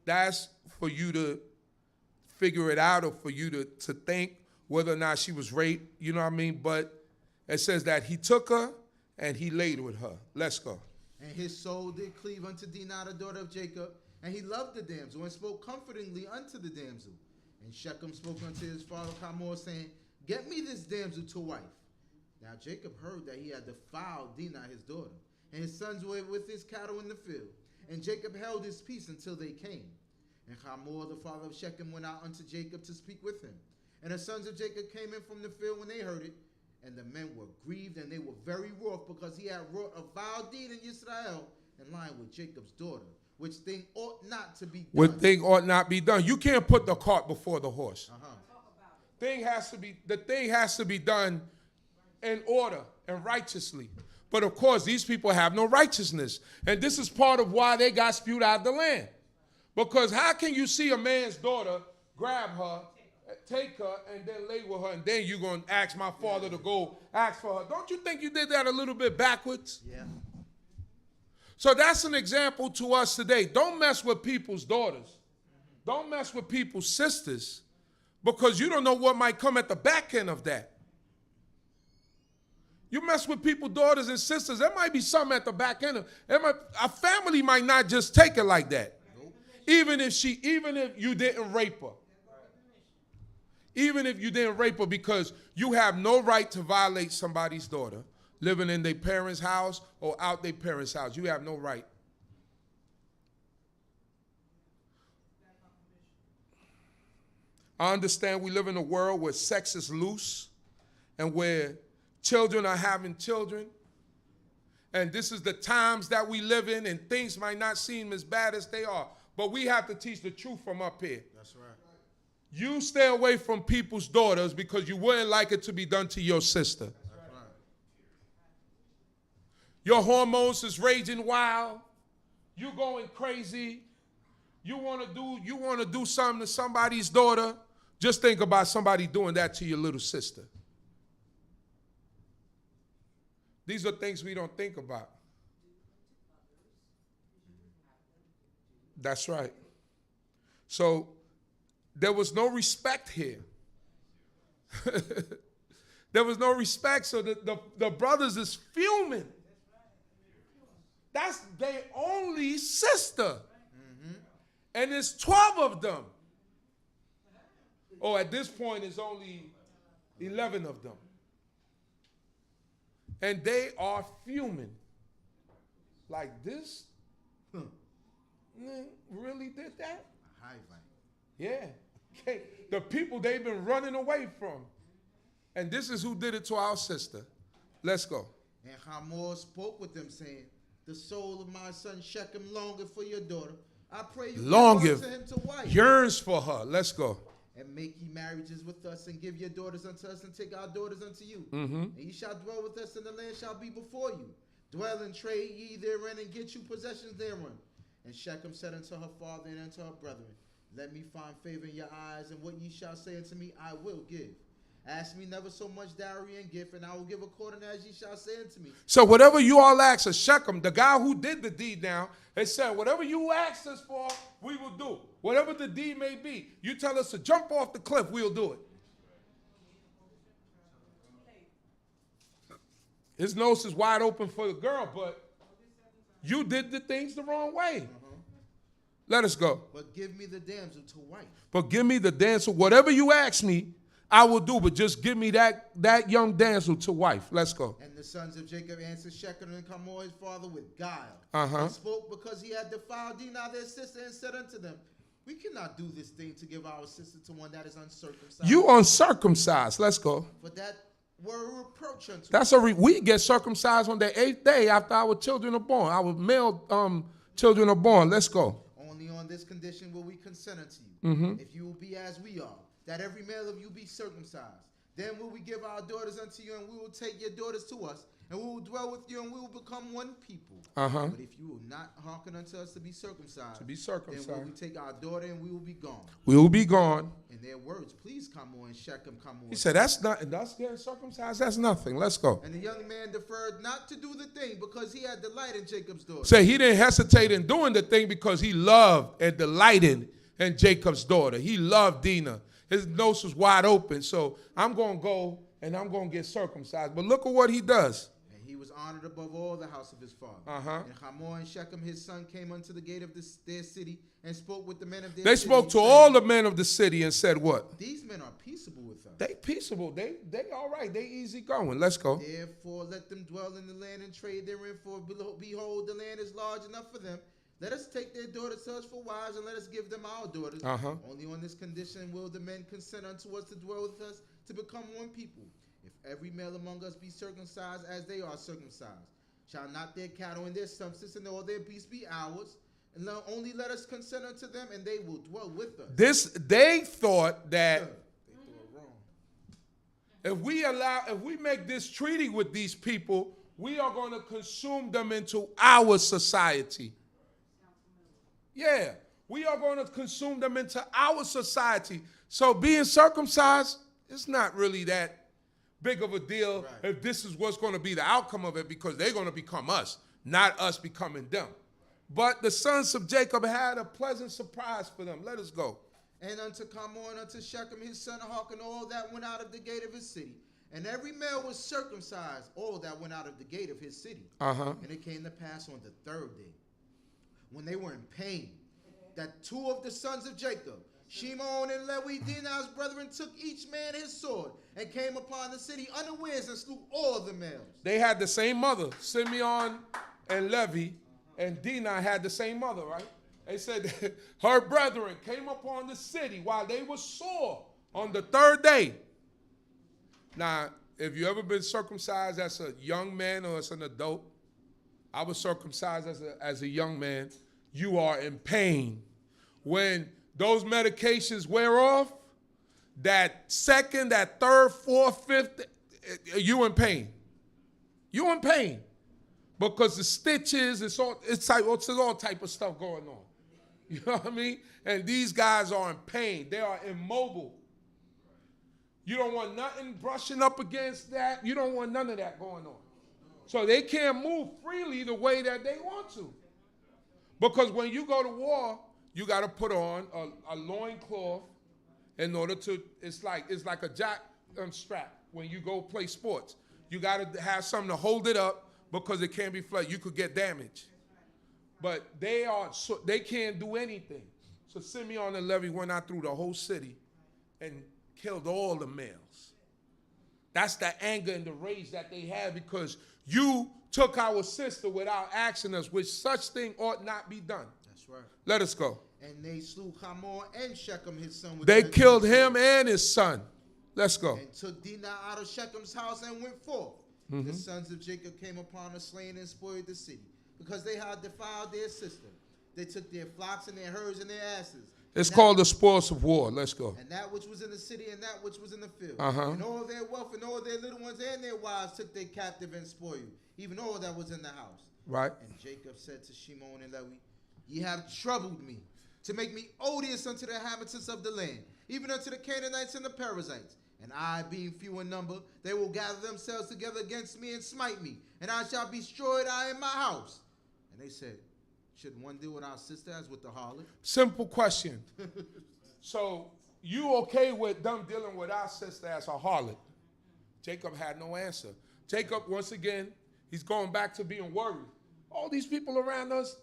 that's for you to figure it out, or for you to think whether or not she was raped, you know what I mean? But it says that he took her and he laid with her. Let's go. And his soul did cleave unto Dinah, the daughter of Jacob, and he loved the damsel and spoke comfortingly unto the damsel. And Shechem spoke unto his father CHOKMAH, saying, Get me this damsel to wife. Now Jacob heard that he had defiled Dinah his daughter, and his sons were with his cattle in the field. And Jacob held his peace until they came. And CHOKMAH, the father of Shechem, went out unto Jacob to speak with him. And the sons of Jacob came in from the field when they heard it. And the men were grieved, and they were very wroth, because he had wrought a vile deed in Yisrael, in line with Jacob's daughter, which thing ought not to be done. Which thing ought not be done. You can't put the cart before the horse. The thing has to be done in order and righteously. But of course, these people have no righteousness. And this is part of why they got spewed out of the land. Because how can you see a man's daughter, grab her, take her, and then lay with her, and then you're going to ask my father to go ask for her? Don't you think you did that a little bit backwards? Yeah. So that's an example to us today. Don't mess with people's daughters. Don't mess with people's sisters, because you don't know what might come at the back end of that. You mess with people's daughters and sisters, there might be something at the back end of it. A family might not just take it like that. Nope. Even if you didn't rape her. Even if you didn't rape her, because you have no right to violate somebody's daughter living in their parents' house or out their parents' house. You have no right. I understand we live in a world where sex is loose and where children are having children. And this is the times that we live in, and things might not seem as bad as they are. But we have to teach the truth from up here. That's right. You stay away from people's daughters because you wouldn't like it to be done to your sister. That's right. Your hormones is raging wild. You going crazy. You want to do something to somebody's daughter. Just think about somebody doing that to your little sister. These are things we don't think about. That's right. So there was no respect here. There was no respect, so the brothers is fuming. That's their only sister. Mm-hmm. And there's 12 of them. Oh, at this point, it's only 11 of them. And they are fuming. Like, this? Really did that? Yeah. Okay. The people they've been running away from. And this is who did it to our sister. Let's go. And CHOKMAH spoke with them, saying, The soul of my son Shechem longeth for your daughter. I pray you longeth, to him to wife. Yearns for her. Let's go. And make ye marriages with us, and give your daughters unto us, and take our daughters unto you. Mm-hmm. And ye shall dwell with us, and the land shall be before you. Dwell and trade ye therein, and get you possessions therein. And Shechem said unto her father and unto her brethren, Let me find favor in your eyes, and what ye shall say unto me, I will give. Ask me never so much dowry and gift, and I will give according as ye shall say unto me. So whatever you all ask of Shechem, the guy who did the deed now, they said, whatever you asked us for, we will do. Whatever the deed may be, you tell us to jump off the cliff, we'll do it. His nose is wide open for the girl, but You did the things the wrong way. Let us go. But give me the damsel to wife. But give me the damsel. Whatever you ask me, I will do. But just give me that young damsel to wife. Let's go. And the sons of Jacob answered Shechem and CHOKMAH his father with guile. Uh-huh. And spoke because he had defiled Dinah their sister, and said unto them, we cannot do this thing to give our sister to one that is uncircumcised. You uncircumcised. Let's go. For that were a reproach unto That's we get circumcised on the 8th day after our children are born. Our male children are born. Let's go. Only on this condition will we consent unto you, if you will be as we are, that every male of you be circumcised. Then will we give our daughters unto you, and we will take your daughters to us, and we will dwell with you, and we will become one people. But if you will not hearken unto us to be circumcised, then will we take our daughter, and we will be gone. We will be gone. And their words pleased CHOKMAH and Shechem. He said, that's not, and us getting circumcised, that's nothing. Let's go. And the young man deferred not to do the thing, because he had delight in Jacob's daughter. Say he didn't hesitate in doing the thing because he loved and delighted in Jacob's daughter. He loved Dinah. His nose was wide open. So I'm going to go and I'm going to get circumcised. But look at what he does. And he was honored above all the house of his father. And CHOKMAH and Shechem his son came unto the gate of their city and spoke with the men of their city. They spoke to all the men of the city and said what? These men are peaceable with us. They peaceable. They all right. They easy going. Let's go. Therefore let them dwell in the land and trade therein, for behold, the land is large enough for them. Let us take their daughters to us for wives, and let us give them our daughters. Only on this condition will the men consent unto us to dwell with us, to become one people. If every male among us be circumcised as they are circumcised, shall not their cattle and their substance and all their beasts be ours? And only let us consent unto them, and they will dwell with us. They thought that they thought wrong. if we make this treaty with these people, we are going to consume them into our society. Yeah, we are going to consume them into our society. So being circumcised is not really that big of a deal if this is what's going to be the outcome of it, because they're going to become us, not us becoming them. But the sons of Jacob had a pleasant surprise for them. Let us go. And unto CHOKMAH and unto Shechem his son hearken all that went out of the gate of his city. And every male was circumcised, all that went out of the gate of his city. And it came to pass on the 3rd day, when they were in pain, that 2 of the sons of Jacob, Shimon and Lewi, Dinah's brethren, took each man his sword and came upon the city unawares and slew all the males. They had the same mother. Simeon and Levi and Dinah had the same mother, right? They said her brethren came upon the city while they were sore on the 3rd day. Now, if you ever been circumcised as a young man or as an adult, I was circumcised as a young man. You are in pain. When those medications wear off, that 2nd, that 3rd, 4th, 5th, you in pain. You in pain. Because the stitches, it's all type of stuff going on. You know what I mean? And these guys are in pain. They are immobile. You don't want nothing brushing up against that. You don't want none of that going on. So they can't move freely the way that they want to. Because when you go to war, you got to put on a loincloth in order to, it's like a jock strap when you go play sports. You got to have something to hold it up because it can't be flooded. You could get damaged. But they can't do anything. So Simeon and Levi went out through the whole city and killed all the males. That's the anger and the rage that they had, because you took our sister without asking us, which such thing ought not be done. That's right. Let us go. And they slew CHOKMAH and Shechem his son. They killed him and his son. Let's go. And took Dinah out of Shechem's house and went forth. The sons of Jacob came upon the slain and spoiled the city, because they had defiled their sister. They took their flocks and their herds and their asses. It's called the spoils of war. Let's go. And that which was in the city and that which was in the field. And all their wealth and all their little ones and their wives took they captive and spoiled, even all that was in the house. Right. And Jacob said to Shimon and Lewi, ye have troubled me to make me odious unto the inhabitants of the land, even unto the Canaanites and the Perizzites. And I, being few in number, they will gather themselves together against me and smite me, and I shall be destroyed, I and my house. And they said, should one deal with our sister as with the harlot? Simple question. So you okay with them dealing with our sister as a harlot? Jacob had no answer. Jacob, once again, he's going back to being worried. all these people around us,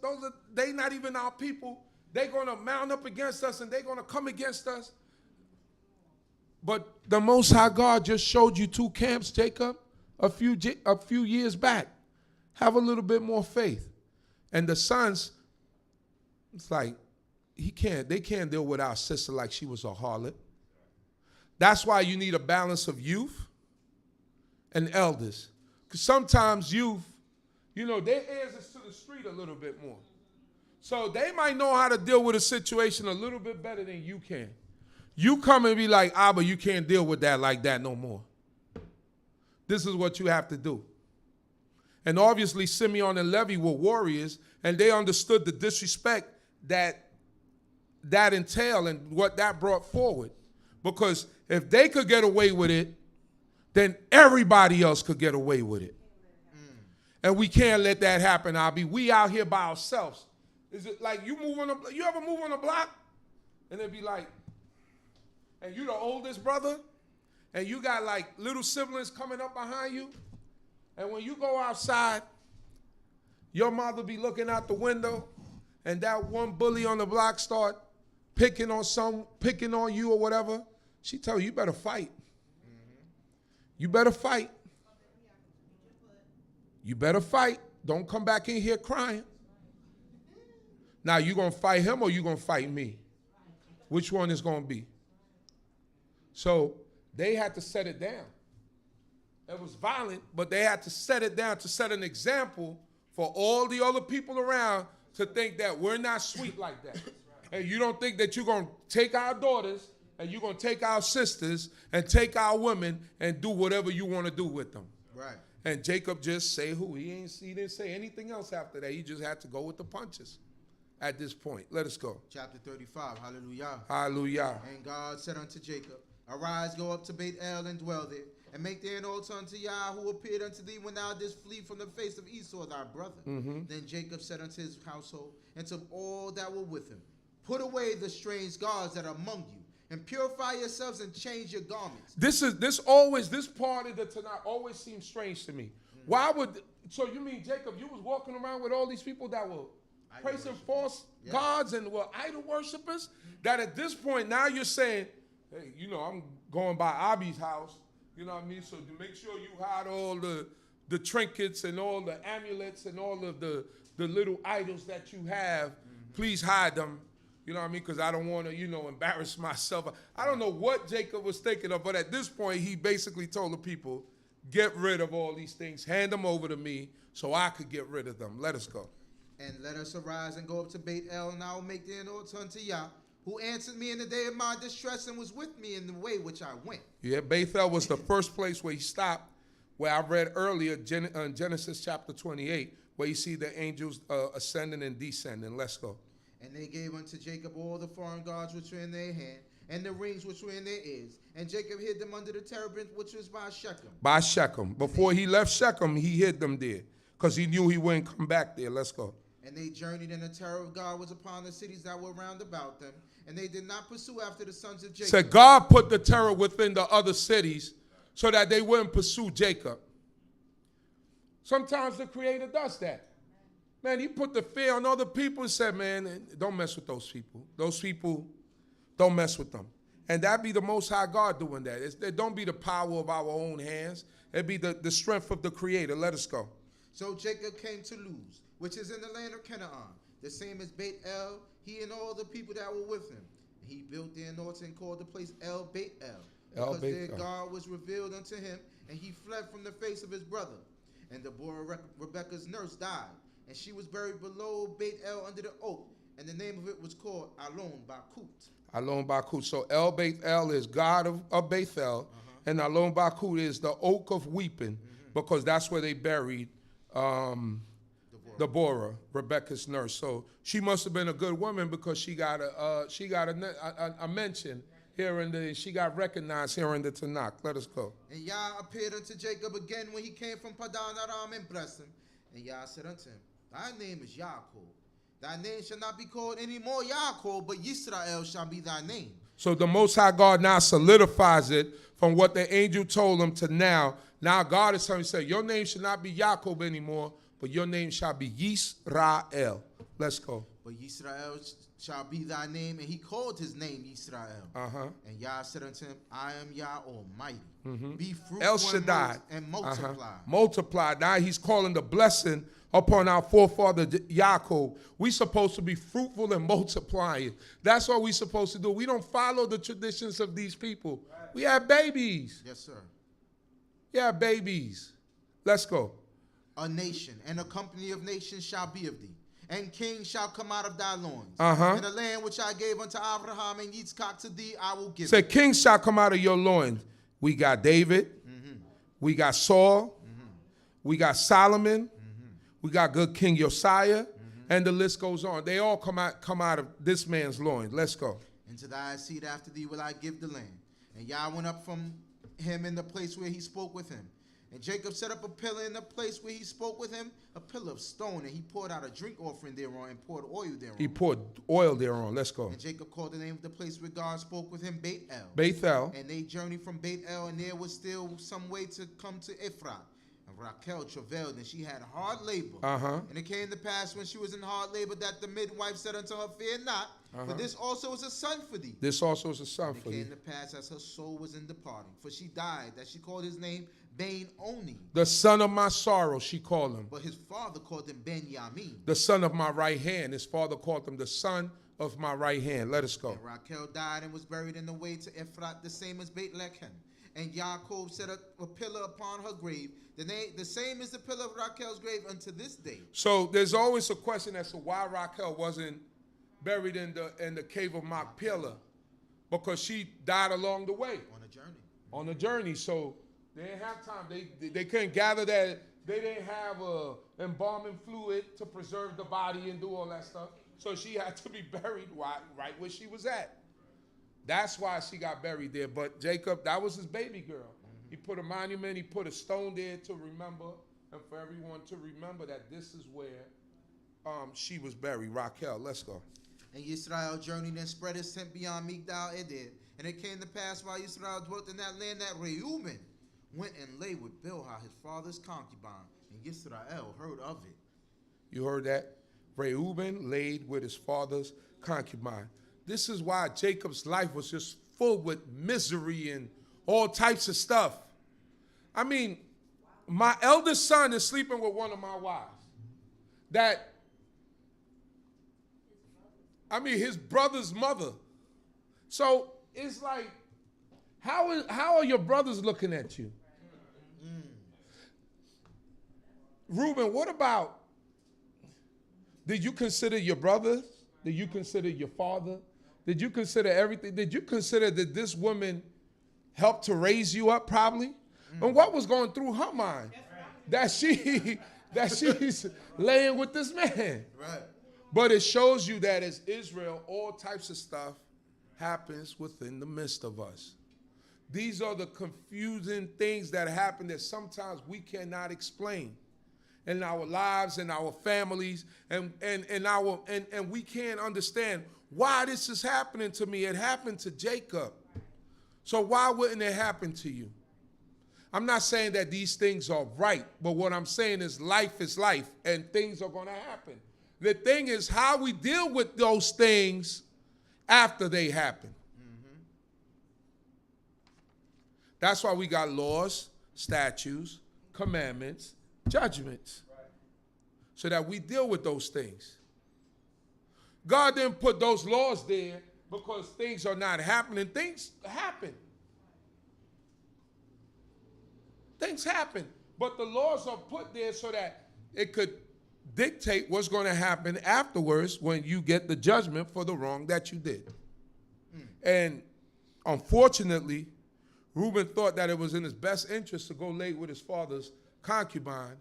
they not even our people. They're going to mount up against us and they're going to come against us. But the Most High God just showed you two camps, Jacob, a few years back. Have a little bit more faith. And the sons, it's like, they can't deal with our sister like she was a harlot. That's why you need a balance of youth and elders. Because sometimes youth, their ears is to the street a little bit more. So they might know how to deal with a situation a little bit better than you can. You come and be like, Abba, you can't deal with that like that no more. This is what you have to do. And obviously Simeon and Levi were warriors, and they understood the disrespect that entailed and what that brought forward. Because if they could get away with it, then everybody else could get away with it. And we can't let that happen, Abby. We out here by ourselves. Is it like you ever move on a block? And it'd be like, and you the oldest brother, and you got like little siblings coming up behind you. And when you go outside, your mother be looking out the window, and that one bully on the block start picking on you or whatever. She tell you better fight. You better fight. You better fight. Don't come back in here crying. Now, you going to fight him or you going to fight me? Which one is going to be? So they had to set it down. It was violent, but they had to set it down to set an example for all the other people around to think that we're not sweet like that. And you don't think that you're going to take our daughters and you're going to take our sisters and take our women and do whatever you want to do with them. Right. And Jacob just say who? He didn't say anything else after that. He just had to go with the punches at this point. Let us go. Chapter 35. Hallelujah. Hallelujah. And God said unto Jacob, Arise, go up to Beit El and dwell there, and make there an altar unto Yah, who appeared unto thee when thou didst flee from the face of Esau thy brother. Then Jacob said unto his household and to all that were with him, Put away the strange gods that are among you, and purify yourselves and change your garments. This part of the Tanakh always seems strange to me. Why would, so you mean, Jacob, you was walking around with all these people that were praising false gods and were idol worshipers? That at this point, now you're saying, hey, I'm going by Abi's house, you know what I mean? So to make sure you hide all the trinkets and all the amulets and all of the little idols that you have, please hide them. You know what I mean? Because I don't want to, embarrass myself. I don't know what Jacob was thinking of, but at this point, he basically told the people, get rid of all these things, hand them over to me so I could get rid of them. Let us go. And let us arise and go up to Beit El, and I will make there an altar unto Yah, who answered me in the day of my distress and was with me in the way which I went. Yeah, Beit El was the first place where he stopped, where I read earlier, Genesis chapter 28, where you see the angels ascending and descending. Let's go. And they gave unto Jacob all the foreign gods which were in their hand, and the rings which were in their ears. And Jacob hid them under the terebinth which was by Shechem. By Shechem. Before he left Shechem, he hid them there, because he knew he wouldn't come back there. Let's go. And they journeyed, and the terror of God was upon the cities that were round about them. And they did not pursue after the sons of Jacob. So God put the terror within the other cities so that they wouldn't pursue Jacob. Sometimes the Creator does that. Man, he put the fear on other people and said, man, don't mess with those people. Those people, don't mess with them. And that be the Most High God doing that. It don't be the power of our own hands. It be the strength of the Creator. Let us go. So Jacob came to Luz, which is in the land of Canaan, the same as Beit El, he and all the people that were with him. And he built there an altar and called the place El Beit El, because their God was revealed unto him, and he fled from the face of his brother. And Deborah, Rebekah's nurse, died, and she was buried below Beit El under the oak, and the name of it was called Alon Bakut. Alon Bakut. So El Beit El is God of Bethel, and Alon Bakut is the oak of weeping, because that's where they buried Deborah, Rebekah's nurse. So she must have been a good woman, because she got a mention here she got recognized here in the Tanakh. Let us go. And Yah appeared unto Jacob again when he came from Padan Aram and blessed him. And Yah said unto him, Thy name is Yaakov. Thy name shall not be called any more Yaakov, but Yisrael shall be thy name. So the Most High God now solidifies it from what the angel told him to now. Now God is telling him, say, your name should not be Yaakov anymore, but your name shall be Yisrael. Let's go. But Yisrael shall be thy name, and he called his name Yisrael. And Yah said unto him, I am Yah Almighty. Be fruitful El Shaddai. and multiply. Multiply. Now he's calling the blessing upon our forefather Yaakov. We're supposed to be fruitful and multiplying. That's what we're supposed to do. We don't follow the traditions of these people. Right. We have babies. Yes, sir. Yeah, babies. Let's go. A nation and a company of nations shall be of thee, and kings shall come out of thy loins. And the land which I gave unto Abraham and Yitzchak to thee, I will give. Say, kings shall come out of your loins. We got David. We got Saul. We got Solomon. We got good King Josiah. And the list goes on. They all come out of this man's loins. Let's go. And to thy seed after thee will I give the land. And Yah went up from him in the place where he spoke with him. And Jacob set up a pillar in the place where he spoke with him, a pillar of stone, and he poured out a drink offering thereon and poured oil thereon. He poured oil thereon. Let's go. And Jacob called the name of the place where God spoke with him Bethel. Bethel. And they journeyed from Bethel, and there was still some way to come to Ephrath. And Rachel travailed, and she had hard labor. And it came to pass when she was in hard labor that the midwife said unto her, Fear not, for this also is a son for thee. This also is a son for thee. And it came to pass as her soul was in departing, for she died, that she called his name Ben-Oni. The son of my sorrow, she called him. But his father called him Ben-Yamin. The son of my right hand. His father called him the son of my right hand. Let us go. And Rachel died and was buried in the way to Ephrath, the same as Bethlehem. And Yaakov set up a pillar upon her grave. The same is the pillar of Rachel's grave unto this day. So there's always a question as to why Rachel wasn't buried in the cave of Machpelah, because she died along the way. On a journey. On a journey. So they didn't have time. They couldn't gather that. They didn't have embalming fluid to preserve the body and do all that stuff. So she had to be buried right where she was at. That's why she got buried there. But Jacob, that was his baby girl. He put a monument, he put a stone there to remember, and for everyone to remember that this is where she was buried. Rachel, let's go. And Yisrael journeyed and spread his tent beyond Migdal Eder. And it came to pass while Yisrael dwelt in that land that Reuben went and lay with Bilhah, his father's concubine. And Yisrael heard of it. You heard that? Reuben laid with his father's concubine. This is why Jacob's life was just full with misery and all types of stuff. I mean, my eldest son is sleeping with one of my wives. His brother's mother. So it's like, how are your brothers looking at you? Reuben, what about, did you consider your brothers? Did you consider your father? Did you consider everything? Did you consider that this woman helped to raise you up probably? And what was going through her mind? That she's laying with this man. Right. But it shows you that as Israel, all types of stuff happens within the midst of us. These are the confusing things that happen that sometimes we cannot explain in our lives and our families, and we can't understand why this is happening to me. It happened to Jacob. So why wouldn't it happen to you? I'm not saying that these things are right, but what I'm saying is life, and things are going to happen. The thing is how we deal with those things after they happen. That's why we got laws, statutes, commandments, judgments, so that we deal with those things. God didn't put those laws there because things are not happening. Things happen. Things happen. But the laws are put there so that it could dictate what's going to happen afterwards when you get the judgment for the wrong that you did. And unfortunately, Reuben thought that it was in his best interest to go lay with his father's concubine,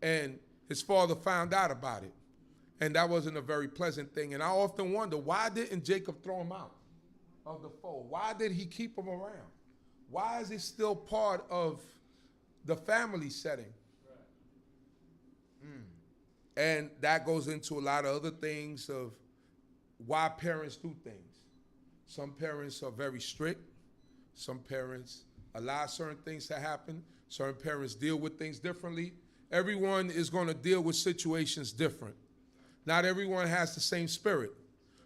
and his father found out about it. And that wasn't a very pleasant thing. And I often wonder, why didn't Jacob throw him out of the fold? Why did he keep him around? Why is he still part of the family setting? And that goes into a lot of other things of why parents do things. Some parents are very strict. Some parents allow certain things to happen. Certain parents deal with things differently. everyone is going to deal with situations different. Not everyone has the same spirit.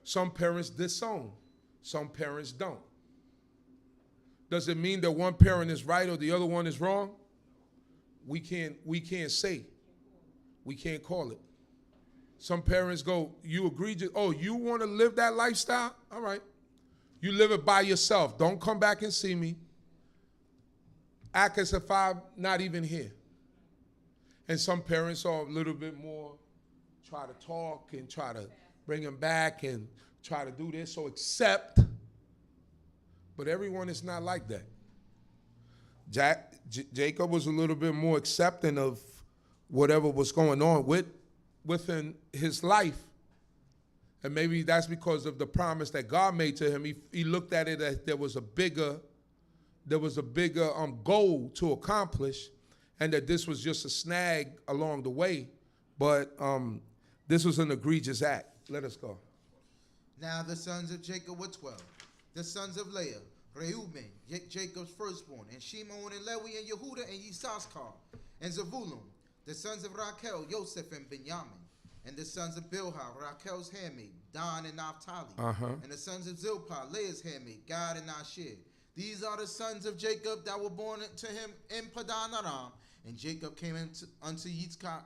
Some parents disown. Some parents don't. Does it mean that one parent is right or the other one is wrong? We can't say. We can't call it. Some parents go, you agree, oh, you want to live that lifestyle? All right. You live it by yourself. Don't come back and see me. Act as if I'm not even here. And some parents are a little bit more, try to talk and try to bring them back and try to do this, so accept. But everyone is not like that. Jacob was a little bit more accepting of whatever was going on within his life. And maybe that's because of the promise that God made to him. He looked at it as there was a bigger goal to accomplish, and that this was just a snag along the way. But this was an egregious act. Let us go. Now the sons of Jacob were 12. The sons of Leah, Reuben, Jacob's firstborn, and Shimon and Lewi and Yehuda and Yissaschar and Zebulun. The sons of Rachel, Joseph and Benjamin. And the sons of Bilhah, Rachel's handmaid, Dan and Naphtali. And the sons of Zilpah, Leah's handmaid, Gad and Asher. These are the sons of Jacob that were born to him in Padan Aram. And Jacob came unto Yitzchak,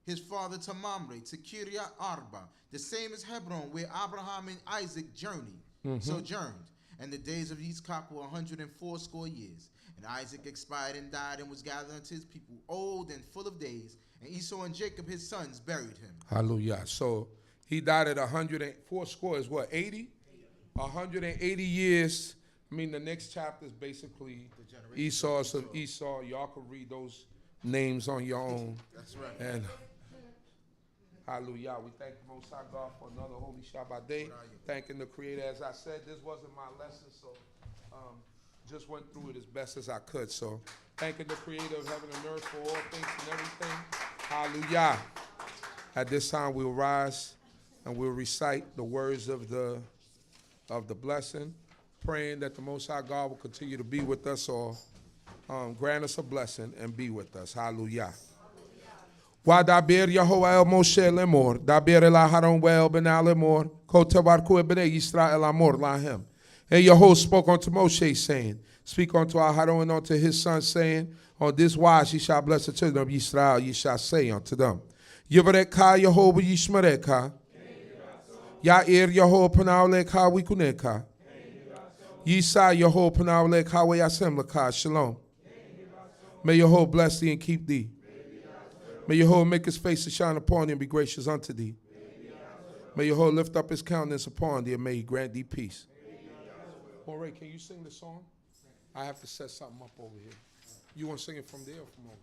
his father, to Mamre, to Kiryat Arba, the same as Hebron, where Abraham and Isaac sojourned. And the days of Yitzchak were 180 years. And Isaac expired and died and was gathered unto his people, old and full of days. And Esau and Jacob, his sons, buried him. Hallelujah. So he died at 180 is what, 80? 180 years. I mean, the next chapter is basically Esau of Esau. Y'all can read those names on your own. That's right. And hallelujah. We thank the Most High God for another holy Shabbat day. Thanking the Creator. As I said, this wasn't my lesson, so just went through it as best as I could. So thanking the Creator of heaven and earth for all things and everything. Hallelujah. At this time, we'll rise and we'll recite the words of the blessing, praying that the Most High God will continue to be with us or grant us a blessing and be with us. Hallelujah. Wadaber Yehovah el Moshe lemor, daber el Aharon wel benah lemor, kotevarku ebnei Yisrael amor lahem. And Yehovah spoke unto Moshe, saying, speak unto Aharon and unto his son, saying, on this wise ye shall bless the children of Yisrael, ye shall say unto them, Yivarekha Yehovah Yishmerekha, Ya'ir Yehovah Panavlekha Wikunekha, Yisa Yehovah Panavlekha Wayasem Lekha, Shalom. May Yehovah bless thee and keep thee. May Yehovah make his face to shine upon thee and be gracious unto thee. May Yehovah lift up his countenance upon thee and may he grant thee peace. Ray, can you sing the song? I have to set something up over here. You want to sing it from there or from over?